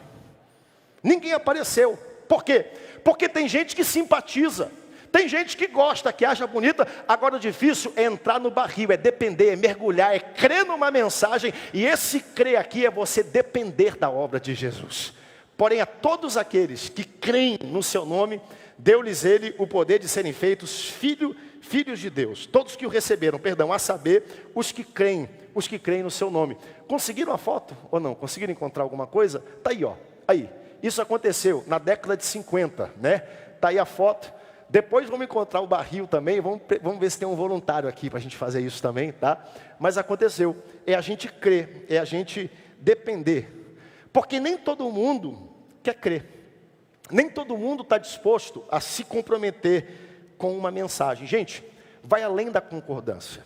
Ninguém apareceu. Por quê? Porque tem gente que simpatiza. Tem gente que gosta, que acha bonita, agora o difícil é entrar no barril, é depender, é mergulhar, é crer numa mensagem, e esse crer aqui é você depender da obra de Jesus. Porém, a todos aqueles que creem no seu nome, deu-lhes ele o poder de serem feitos filhos de Deus. Todos que o receberam, a saber, os que creem no seu nome. Conseguiram a foto ou não? Conseguiram encontrar alguma coisa? Está aí, ó. Aí. Isso aconteceu na década de 50, né? Está aí a foto. Depois vamos encontrar o barril também. Vamos ver se tem um voluntário aqui para a gente fazer isso também, tá? Mas aconteceu. É a gente crer, é a gente depender. Porque nem todo mundo quer crer. Nem todo mundo está disposto a se comprometer com uma mensagem. Gente, vai além da concordância.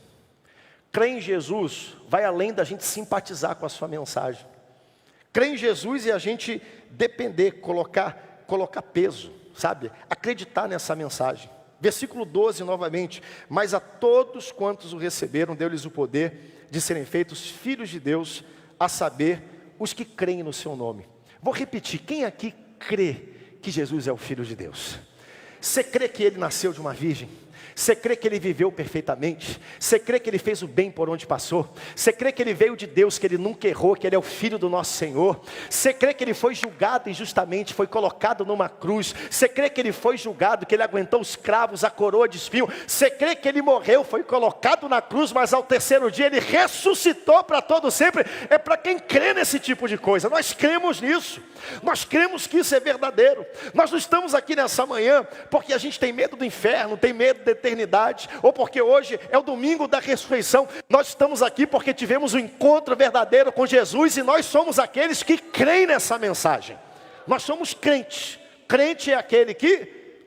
Crer em Jesus vai além da gente simpatizar com a sua mensagem. Crer em Jesus é a gente depender, colocar peso, sabe? Acreditar nessa mensagem. Versículo 12 novamente. Mas a todos quantos o receberam, deu-lhes o poder de serem feitos filhos de Deus, a saber, os que creem no seu nome. Vou repetir, quem aqui crê que Jesus é o Filho de Deus? Você crê que ele nasceu de uma virgem? Você crê que ele viveu perfeitamente? Você crê que ele fez o bem por onde passou? Você crê que ele veio de Deus, que ele nunca errou, que ele é o Filho do nosso Senhor? Você crê que ele foi julgado injustamente, foi colocado numa cruz? Você crê que ele foi julgado, que ele aguentou os cravos, a coroa de espinho? Você crê que ele morreu, foi colocado na cruz, mas ao terceiro dia ele ressuscitou para todo sempre? É para quem crê nesse tipo de coisa. Nós cremos nisso. Nós cremos que isso é verdadeiro. Nós não estamos aqui nessa manhã porque a gente tem medo do inferno, tem medo da eternidade, ou porque hoje é o domingo da ressurreição. Nós estamos aqui porque tivemos um encontro verdadeiro com Jesus, e nós somos aqueles que creem nessa mensagem. Nós somos crentes. Crente é aquele que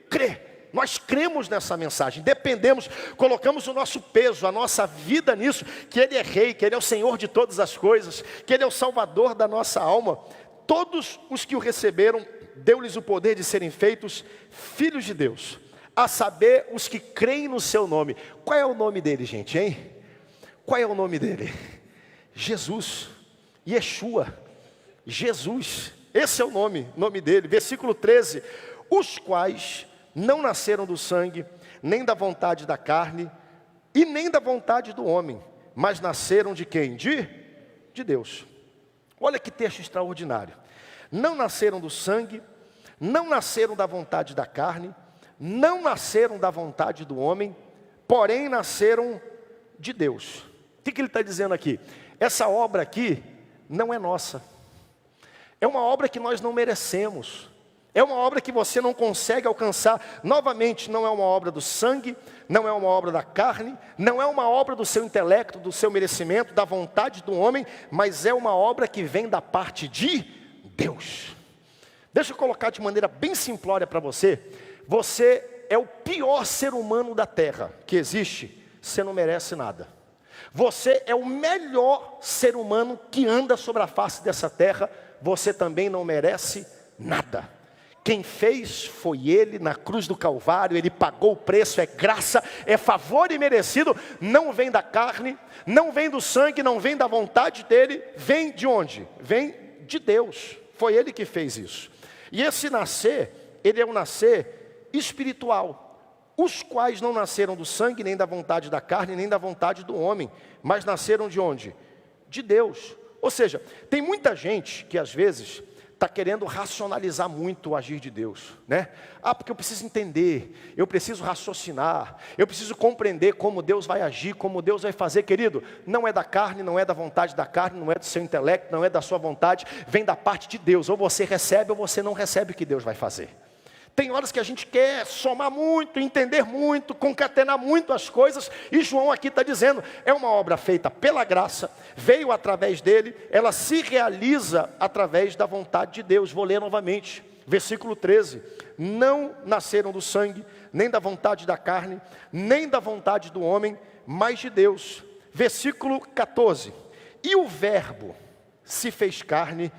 crê. Nós cremos nessa mensagem, dependemos, colocamos o nosso peso, a nossa vida nisso, que ele é rei, que ele é o Senhor de todas as coisas, que ele é o Salvador da nossa alma. Todos os que o receberam, deu-lhes o poder de serem feitos filhos de Deus, a saber, os que creem no seu nome. Qual é o nome dele, gente, hein? Qual é o nome dele? Jesus, Yeshua, Jesus, esse é o nome dele. Versículo 13, os quais não nasceram do sangue, nem da vontade da carne, e nem da vontade do homem, mas nasceram de quem? De Deus. Olha que texto extraordinário. Não nasceram do sangue, não nasceram da vontade da carne, não nasceram da vontade do homem, porém nasceram de Deus. O que ele está dizendo aqui? Essa obra aqui não é nossa. É uma obra que nós não merecemos. É uma obra que você não consegue alcançar. Novamente, não é uma obra do sangue, não é uma obra da carne, não é uma obra do seu intelecto, do seu merecimento, da vontade do homem, mas é uma obra que vem da parte de Deus. Deixa eu colocar de maneira bem simplória para você. Você é o pior ser humano da terra que existe, você não merece nada. Você é o melhor ser humano que anda sobre a face dessa terra, você também não merece nada. Quem fez foi ele na cruz do Calvário, ele pagou o preço, é graça, é favor imerecido, não vem da carne, não vem do sangue, não vem da vontade dele, vem de onde? Vem de Deus, foi ele que fez isso. E esse nascer, ele é um nascer espiritual, os quais não nasceram do sangue, nem da vontade da carne, nem da vontade do homem, mas nasceram de onde? De Deus. Ou seja, tem muita gente que às vezes está querendo racionalizar muito o agir de Deus, né? Porque eu preciso entender, eu preciso raciocinar, eu preciso compreender como Deus vai agir, como Deus vai fazer. Querido, não é da carne, não é da vontade da carne, não é do seu intelecto, não é da sua vontade, vem da parte de Deus. Ou você recebe ou você não recebe o que Deus vai fazer. Tem horas que a gente quer somar muito, entender muito, concatenar muito as coisas, e João aqui está dizendo, é uma obra feita pela graça, veio através dele, ela se realiza através da vontade de Deus. Vou ler novamente, versículo 13, não nasceram do sangue, nem da vontade da carne, nem da vontade do homem, mas de Deus. Versículo 14, e o verbo se fez carne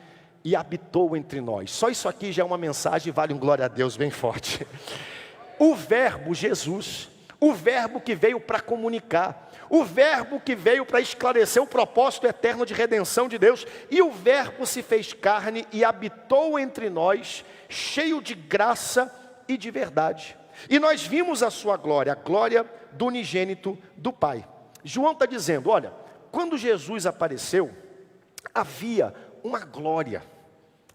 e habitou entre nós. Só isso aqui já é uma mensagem, vale um glória a Deus bem forte. O verbo Jesus, o verbo que veio para comunicar, o verbo que veio para esclarecer o propósito eterno de redenção de Deus, e o verbo se fez carne e habitou entre nós, cheio de graça e de verdade. E nós vimos a sua glória, a glória do unigênito do Pai. João está dizendo, olha, quando Jesus apareceu, havia uma glória,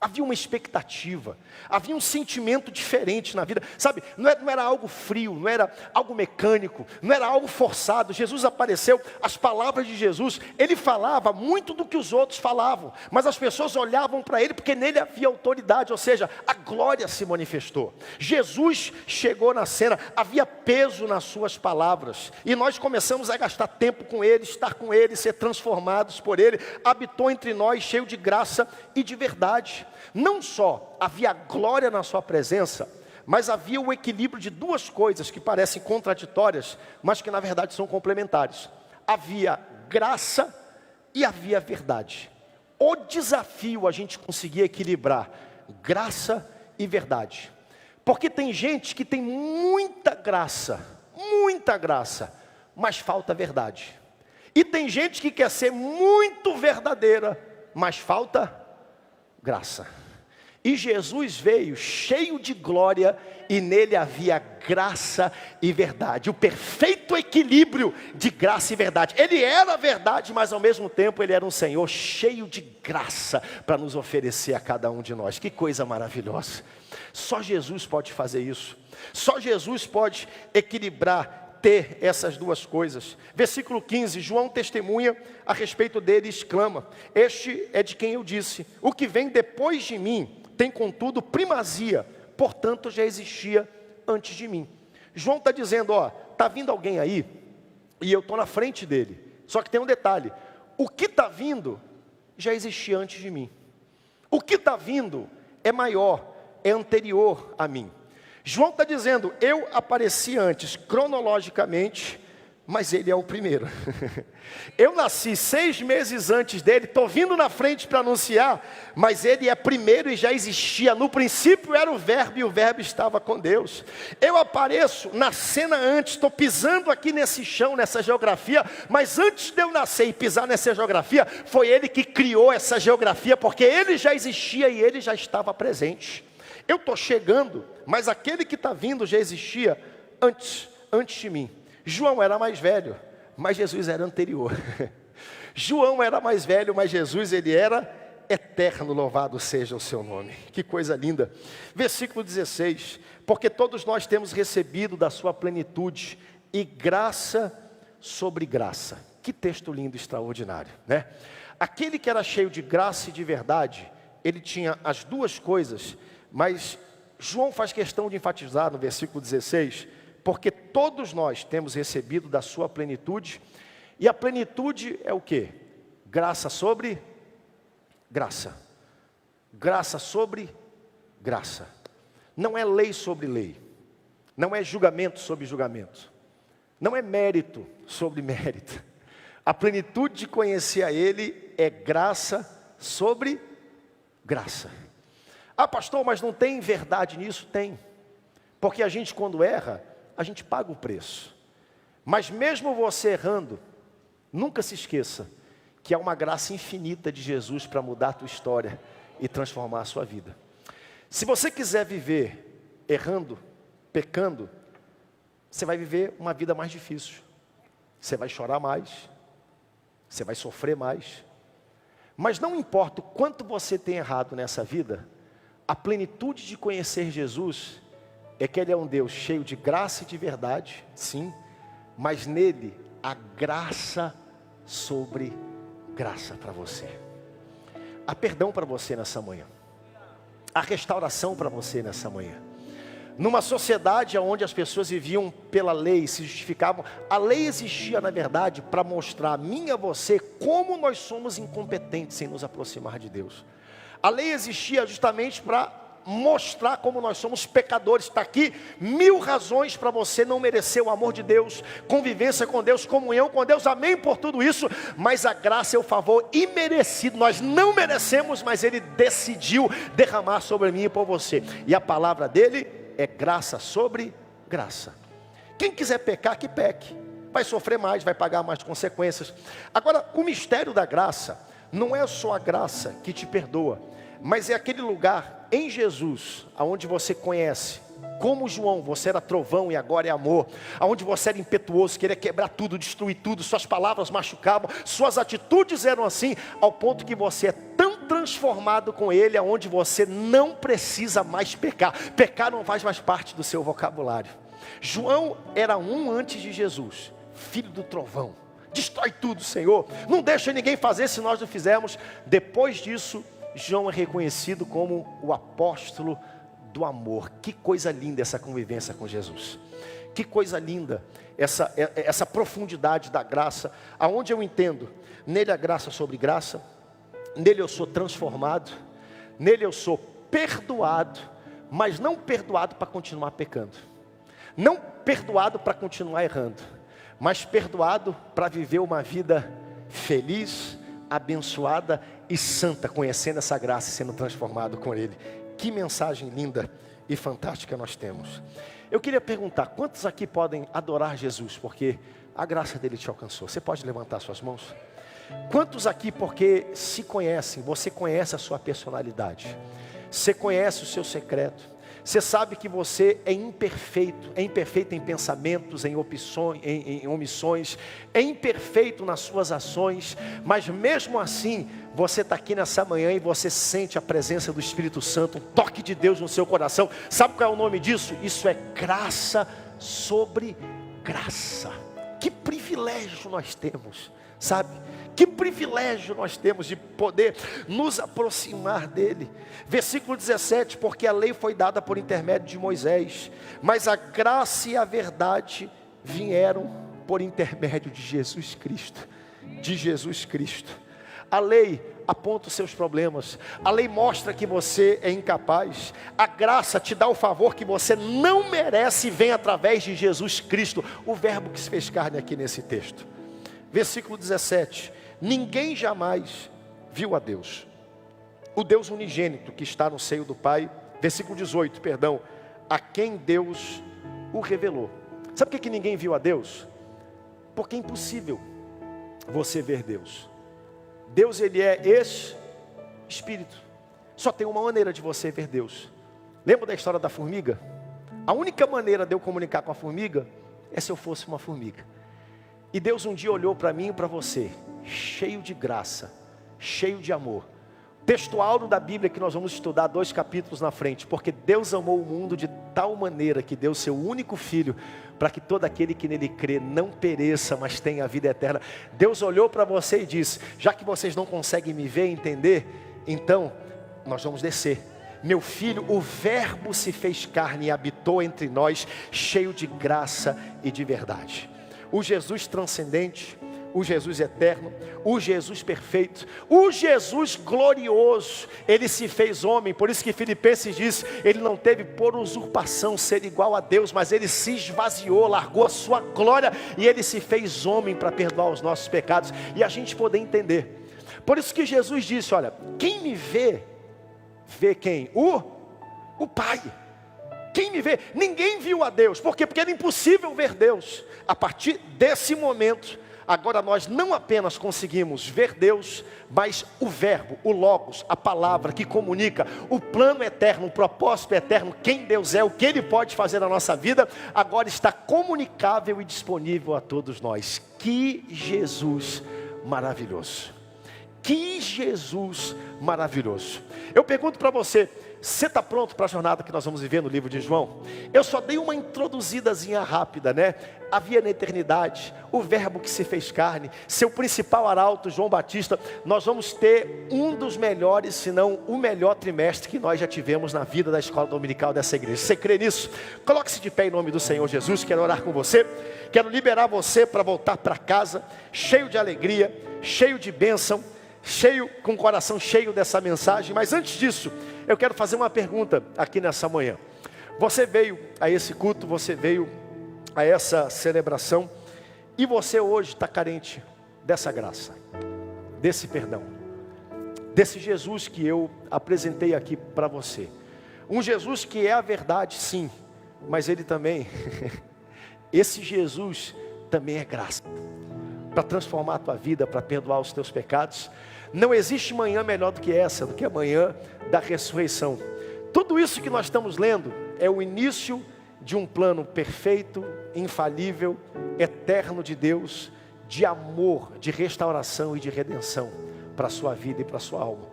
havia uma expectativa, havia um sentimento diferente na vida, sabe, não era algo frio, não era algo mecânico, não era algo forçado. Jesus apareceu, as palavras de Jesus, ele falava muito do que os outros falavam, mas as pessoas olhavam para ele porque nele havia autoridade, ou seja, a glória se manifestou. Jesus chegou na cena, havia peso nas suas palavras, e nós começamos a gastar tempo com ele, estar com ele, ser transformados por ele. Habitou entre nós cheio de graça e de verdade. Não só havia glória na sua presença, mas havia o equilíbrio de duas coisas que parecem contraditórias, mas que na verdade são complementares. Havia graça e havia verdade. O desafio a gente conseguir equilibrar graça e verdade. Porque tem gente que tem muita graça, mas falta verdade. E tem gente que quer ser muito verdadeira, mas falta graça. E Jesus veio cheio de glória e nele havia graça e verdade. O perfeito equilíbrio de graça e verdade. Ele era verdade, mas ao mesmo tempo ele era um Senhor cheio de graça para nos oferecer a cada um de nós. Que coisa maravilhosa. Só Jesus pode fazer isso. Só Jesus pode equilibrar, ter essas duas coisas. Versículo 15, João testemunha a respeito dele e exclama: este é de quem eu disse, o que vem depois de mim tem contudo primazia, portanto já existia antes de mim. João está dizendo, ó, está vindo alguém aí, e eu estou na frente dele. Só que tem um detalhe, o que está vindo já existia antes de mim. O que está vindo é maior, é anterior a mim. João está dizendo, eu apareci antes, cronologicamente, mas ele é o primeiro. Eu nasci 6 meses antes dele, estou vindo na frente para anunciar, mas ele é primeiro e já existia. No princípio era o verbo e o verbo estava com Deus. Eu apareço na cena antes, estou pisando aqui nesse chão, nessa geografia, mas antes de eu nascer e pisar nessa geografia, foi ele que criou essa geografia, porque ele já existia e ele já estava presente. Eu estou chegando, mas aquele que está vindo já existia antes de mim. João era mais velho, mas Jesus era anterior. João era mais velho, mas Jesus ele era eterno, louvado seja o seu nome. Que coisa linda. Versículo 16, porque todos nós temos recebido da sua plenitude e graça sobre graça. Que texto lindo, extraordinário, né? Aquele que era cheio de graça e de verdade, ele tinha as duas coisas, mas João faz questão de enfatizar no versículo 16, porque todos nós temos recebido da sua plenitude, e a plenitude é o quê? Graça sobre graça. Graça sobre graça. Não é lei sobre lei. Não é julgamento sobre julgamento. Não é mérito sobre mérito. A plenitude de conhecer a Ele é graça sobre graça. Ah, pastor, mas não tem verdade nisso? Tem. Porque a gente quando erra, a gente paga o preço. Mas mesmo você errando, nunca se esqueça que há uma graça infinita de Jesus para mudar a tua história e transformar a sua vida. Se você quiser viver errando, pecando, você vai viver uma vida mais difícil. Você vai chorar mais, você vai sofrer mais. Mas não importa o quanto você tem errado nessa vida, a plenitude de conhecer Jesus é que Ele é um Deus cheio de graça e de verdade, sim, mas nele há graça sobre graça para você. Há perdão para você nessa manhã. Há restauração para você nessa manhã. Numa sociedade onde as pessoas viviam pela lei, se justificavam, a lei existia na verdade para mostrar a mim e a você como nós somos incompetentes em nos aproximar de Deus. A lei existia justamente para mostrar como nós somos pecadores. Está aqui 1000 razões para você não merecer o amor de Deus, convivência com Deus, comunhão com Deus, amém por tudo isso, mas a graça é o favor imerecido, nós não merecemos, mas Ele decidiu derramar sobre mim e por você, e a palavra dele é graça sobre graça. Quem quiser pecar, que peque, vai sofrer mais, vai pagar mais consequências. Agora, o mistério da graça não é só a graça que te perdoa, mas é aquele lugar em Jesus, aonde você conhece como João, você era trovão e agora é amor. Aonde você era impetuoso, queria quebrar tudo, destruir tudo, suas palavras machucavam, suas atitudes eram assim, ao ponto que você é tão transformado com ele, aonde você não precisa mais pecar. Pecar não faz mais parte do seu vocabulário. João era um antes de Jesus, filho do trovão. Destrói tudo, Senhor. Não deixa ninguém fazer se nós não fizermos. Depois disso, João é reconhecido como o apóstolo do amor. Que coisa linda essa convivência com Jesus. Que coisa linda essa profundidade da graça, aonde eu entendo, nele a graça sobre graça, nele eu sou transformado, nele eu sou perdoado, mas não perdoado para continuar pecando, não perdoado para continuar errando, mas perdoado para viver uma vida feliz, abençoada e santa, conhecendo essa graça e sendo transformado com ele. Que mensagem linda e fantástica nós temos. Eu queria perguntar, quantos aqui podem adorar Jesus, porque a graça dele te alcançou? Você pode levantar suas mãos? Quantos aqui porque se conhecem, você conhece a sua personalidade, você conhece o seu secreto, você sabe que você é imperfeito em pensamentos, em omissões, é imperfeito nas suas ações, mas mesmo assim, você está aqui nessa manhã e você sente a presença do Espírito Santo, um toque de Deus no seu coração. Sabe qual é o nome disso? Isso é graça sobre graça. Que privilégio nós temos, sabe? Que privilégio nós temos de poder nos aproximar dele. Versículo 17, porque a lei foi dada por intermédio de Moisés, mas a graça e a verdade vieram por intermédio de Jesus Cristo. De Jesus Cristo. A lei aponta os seus problemas, a lei mostra que você é incapaz, a graça te dá o favor que você não merece e vem através de Jesus Cristo, o verbo que se fez carne aqui nesse texto. Versículo 17, ninguém jamais viu a Deus, o Deus unigênito que está no seio do Pai. Versículo 18, perdão, a quem Deus o revelou. Sabe por que ninguém viu a Deus? Porque é impossível você ver Deus. Deus, ele é espírito. Só tem uma maneira de você ver Deus. Lembra da história da formiga? A única maneira de eu comunicar com a formiga é se eu fosse uma formiga. E Deus um dia olhou para mim e para você, cheio de graça, cheio de amor. Texto áureo da Bíblia que nós vamos estudar 2 capítulos na frente. Porque Deus amou o mundo de tal maneira que deu seu único filho, para que todo aquele que nele crê não pereça, mas tenha a vida eterna. Deus olhou para você e disse, já que vocês não conseguem me ver e entender, então nós vamos descer. Meu filho, o verbo se fez carne e habitou entre nós, cheio de graça e de verdade. O Jesus transcendente, o Jesus eterno, o Jesus perfeito, o Jesus glorioso, ele se fez homem. Por isso que Filipenses diz, ele não teve por usurpação ser igual a Deus, mas ele se esvaziou, largou a sua glória e ele se fez homem para perdoar os nossos pecados e a gente poder entender. Por isso que Jesus disse, olha, quem me vê, vê quem? O Pai. Quem me vê? Ninguém viu a Deus. Por quê? Porque era impossível ver Deus. A partir desse momento, agora nós não apenas conseguimos ver Deus, mas o verbo, o logos, a palavra que comunica, o plano eterno, o propósito eterno, quem Deus é, o que Ele pode fazer na nossa vida, agora está comunicável e disponível a todos nós. Que Jesus maravilhoso! Que Jesus maravilhoso! Eu pergunto para você, você está pronto para a jornada que nós vamos viver no livro de João? Eu só dei uma introduzidazinha rápida, né? Havia na eternidade, o verbo que se fez carne, seu principal arauto, João Batista. Nós vamos ter um dos melhores, se não o melhor trimestre que nós já tivemos na vida da escola dominical dessa igreja. Você crê nisso? Coloque-se de pé em nome do Senhor Jesus. Quero orar com você, quero liberar você para voltar para casa, cheio de alegria, cheio de bênção, com o coração cheio dessa mensagem. Mas antes disso, eu quero fazer uma pergunta aqui nessa manhã. Você veio a esse culto, você veio a essa celebração, e você hoje está carente dessa graça, desse perdão, desse Jesus que eu apresentei aqui para você. Um Jesus que é a verdade, sim, mas ele também, esse Jesus também é graça, para transformar a tua vida, para perdoar os teus pecados. Não existe manhã melhor do que essa, do que a manhã da ressurreição. Tudo isso que nós estamos lendo é o início de um plano perfeito, infalível, eterno de Deus, de amor, de restauração e de redenção para a sua vida e para a sua alma.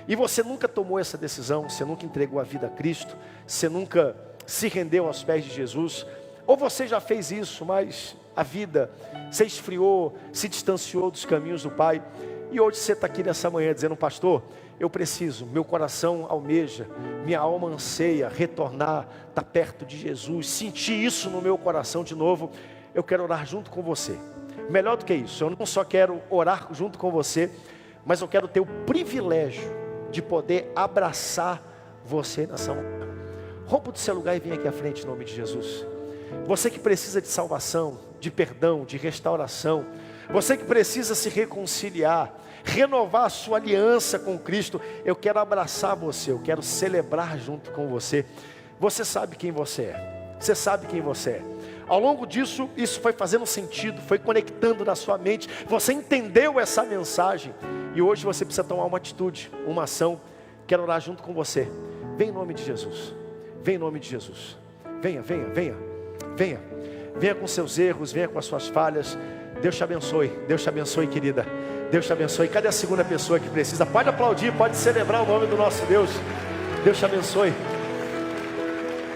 E você nunca tomou essa decisão, você nunca entregou a vida a Cristo, você nunca se rendeu aos pés de Jesus, ou você já fez isso, mas a vida se esfriou, se distanciou dos caminhos do Pai, e hoje você está aqui nessa manhã dizendo: pastor, eu preciso, meu coração almeja, minha alma anseia retornar, estar perto de Jesus, sentir isso no meu coração de novo. Eu quero orar junto com você. Melhor do que isso, eu não só quero orar junto com você, mas eu quero ter o privilégio de poder abraçar você nessa manhã. Rompa do seu lugar e vem aqui à frente em nome de Jesus. Você que precisa de salvação, de perdão, de restauração, você que precisa se reconciliar, renovar a sua aliança com Cristo, eu quero abraçar você, eu quero celebrar junto com você. Você sabe quem você é, você sabe quem você é. Ao longo disso, isso foi fazendo sentido, foi conectando na sua mente, você entendeu essa mensagem, e hoje você precisa tomar uma atitude, uma ação. Quero orar junto com você. Vem em nome de Jesus, vem em nome de Jesus, venha, venha, venha, venha, venha com seus erros, venha com as suas falhas. Deus te abençoe querida, Deus te abençoe. Cadê a segunda pessoa que precisa? Pode aplaudir, pode celebrar o nome do nosso Deus. Deus te abençoe,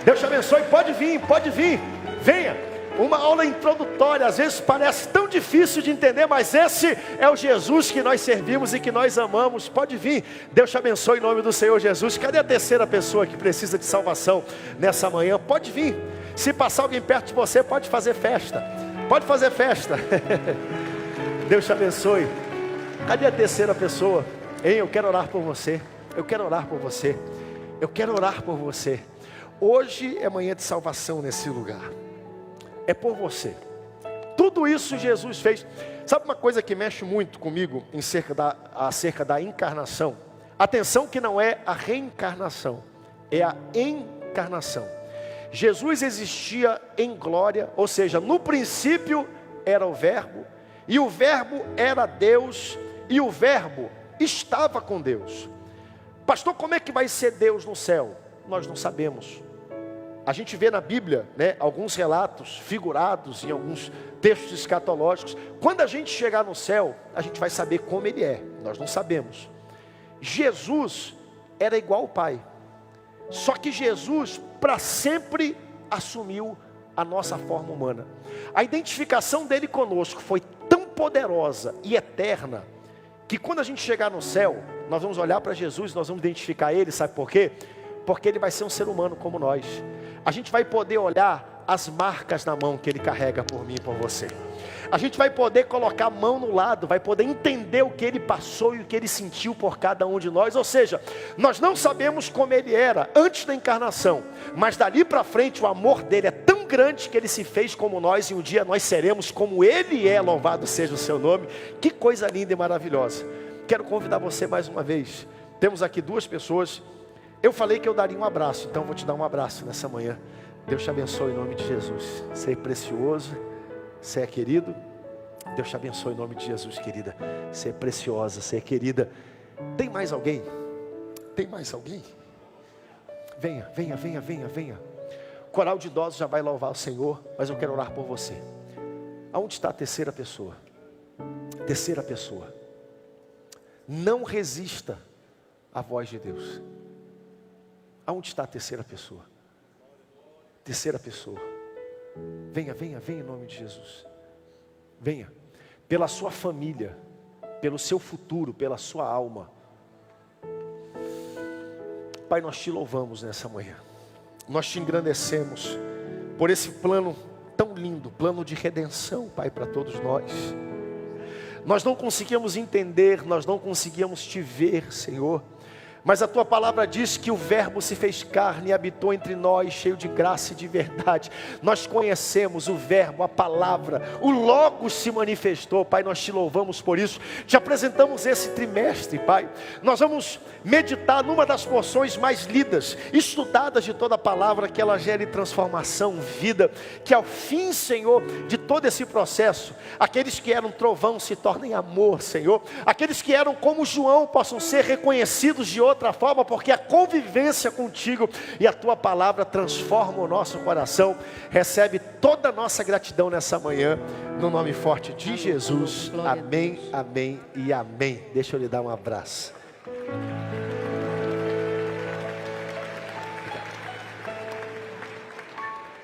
Deus te abençoe, pode vir, venha. Uma aula introdutória, às vezes parece tão difícil de entender, mas esse é o Jesus que nós servimos e que nós amamos. Pode vir, Deus te abençoe em nome do Senhor Jesus. Cadê a terceira pessoa que precisa de salvação nessa manhã? Pode vir, se passar alguém perto de você, pode fazer festa, pode fazer festa. Deus te abençoe. Cadê a terceira pessoa? Hein, eu quero orar por você, eu quero orar por você, eu quero orar por você. Hoje é manhã de salvação nesse lugar. É por você. Tudo isso Jesus fez. Sabe uma coisa que mexe muito comigo acerca da encarnação? Atenção que não é a reencarnação, é a encarnação. Jesus existia em glória, ou seja, no princípio era o Verbo, e o Verbo era Deus, e o Verbo estava com Deus. Pastor, como é que vai ser Deus no céu? Nós não sabemos. A gente vê na Bíblia, né, alguns relatos figurados em alguns textos escatológicos. Quando a gente chegar no céu, a gente vai saber como Ele é. Nós não sabemos. Jesus era igual ao Pai. Só que Jesus, para sempre, assumiu a nossa forma humana. A identificação dele conosco foi tão poderosa e eterna, que quando a gente chegar no céu, nós vamos olhar para Jesus, nós vamos identificar Ele, sabe por quê? Porque Ele vai ser um ser humano como nós. A gente vai poder olhar as marcas na mão que Ele carrega por mim e por você. A gente vai poder colocar a mão no lado, vai poder entender o que Ele passou e o que Ele sentiu por cada um de nós. Ou seja, nós não sabemos como Ele era antes da encarnação, mas dali para frente o amor dele é tão grande que Ele se fez como nós, e um dia nós seremos como Ele é, louvado seja o seu nome. Que coisa linda e maravilhosa. Quero convidar você mais uma vez. Temos aqui duas pessoas. Eu falei que eu daria um abraço, então eu vou te dar um abraço nessa manhã. Deus te abençoe em nome de Jesus. Você é precioso, você é querido. Deus te abençoe em nome de Jesus, querida. Você é preciosa, você é querida. Tem mais alguém? Tem mais alguém? Venha, venha, venha, venha, venha. O coral de idosos já vai louvar o Senhor, mas eu quero orar por você. Aonde está a terceira pessoa? Terceira pessoa. Não resista à voz de Deus. Aonde está a terceira pessoa? Terceira pessoa. Venha, venha, venha em nome de Jesus. Venha. Pela sua família, pelo seu futuro, pela sua alma. Pai, nós te louvamos nessa manhã. Nós te engrandecemos por esse plano tão lindo, plano de redenção, Pai, para todos nós. Nós não conseguimos entender, nós não conseguimos te ver, Senhor. Mas a tua palavra diz que o Verbo se fez carne e habitou entre nós, cheio de graça e de verdade. Nós conhecemos o Verbo, a palavra, o Logos se manifestou. Pai, nós te louvamos por isso. Te apresentamos esse trimestre, Pai. Nós vamos meditar numa das porções mais lidas, estudadas de toda a palavra, que ela gere transformação, vida. Que ao fim, Senhor, de todo esse processo, aqueles que eram trovão se tornem amor, Senhor. Aqueles que eram como João possam ser reconhecidos de hoje outra forma, porque a convivência contigo e a tua palavra transforma o nosso coração. Recebe toda a nossa gratidão nessa manhã, no nome forte de Jesus. Amém, amém e amém. Deixa eu lhe dar um abraço.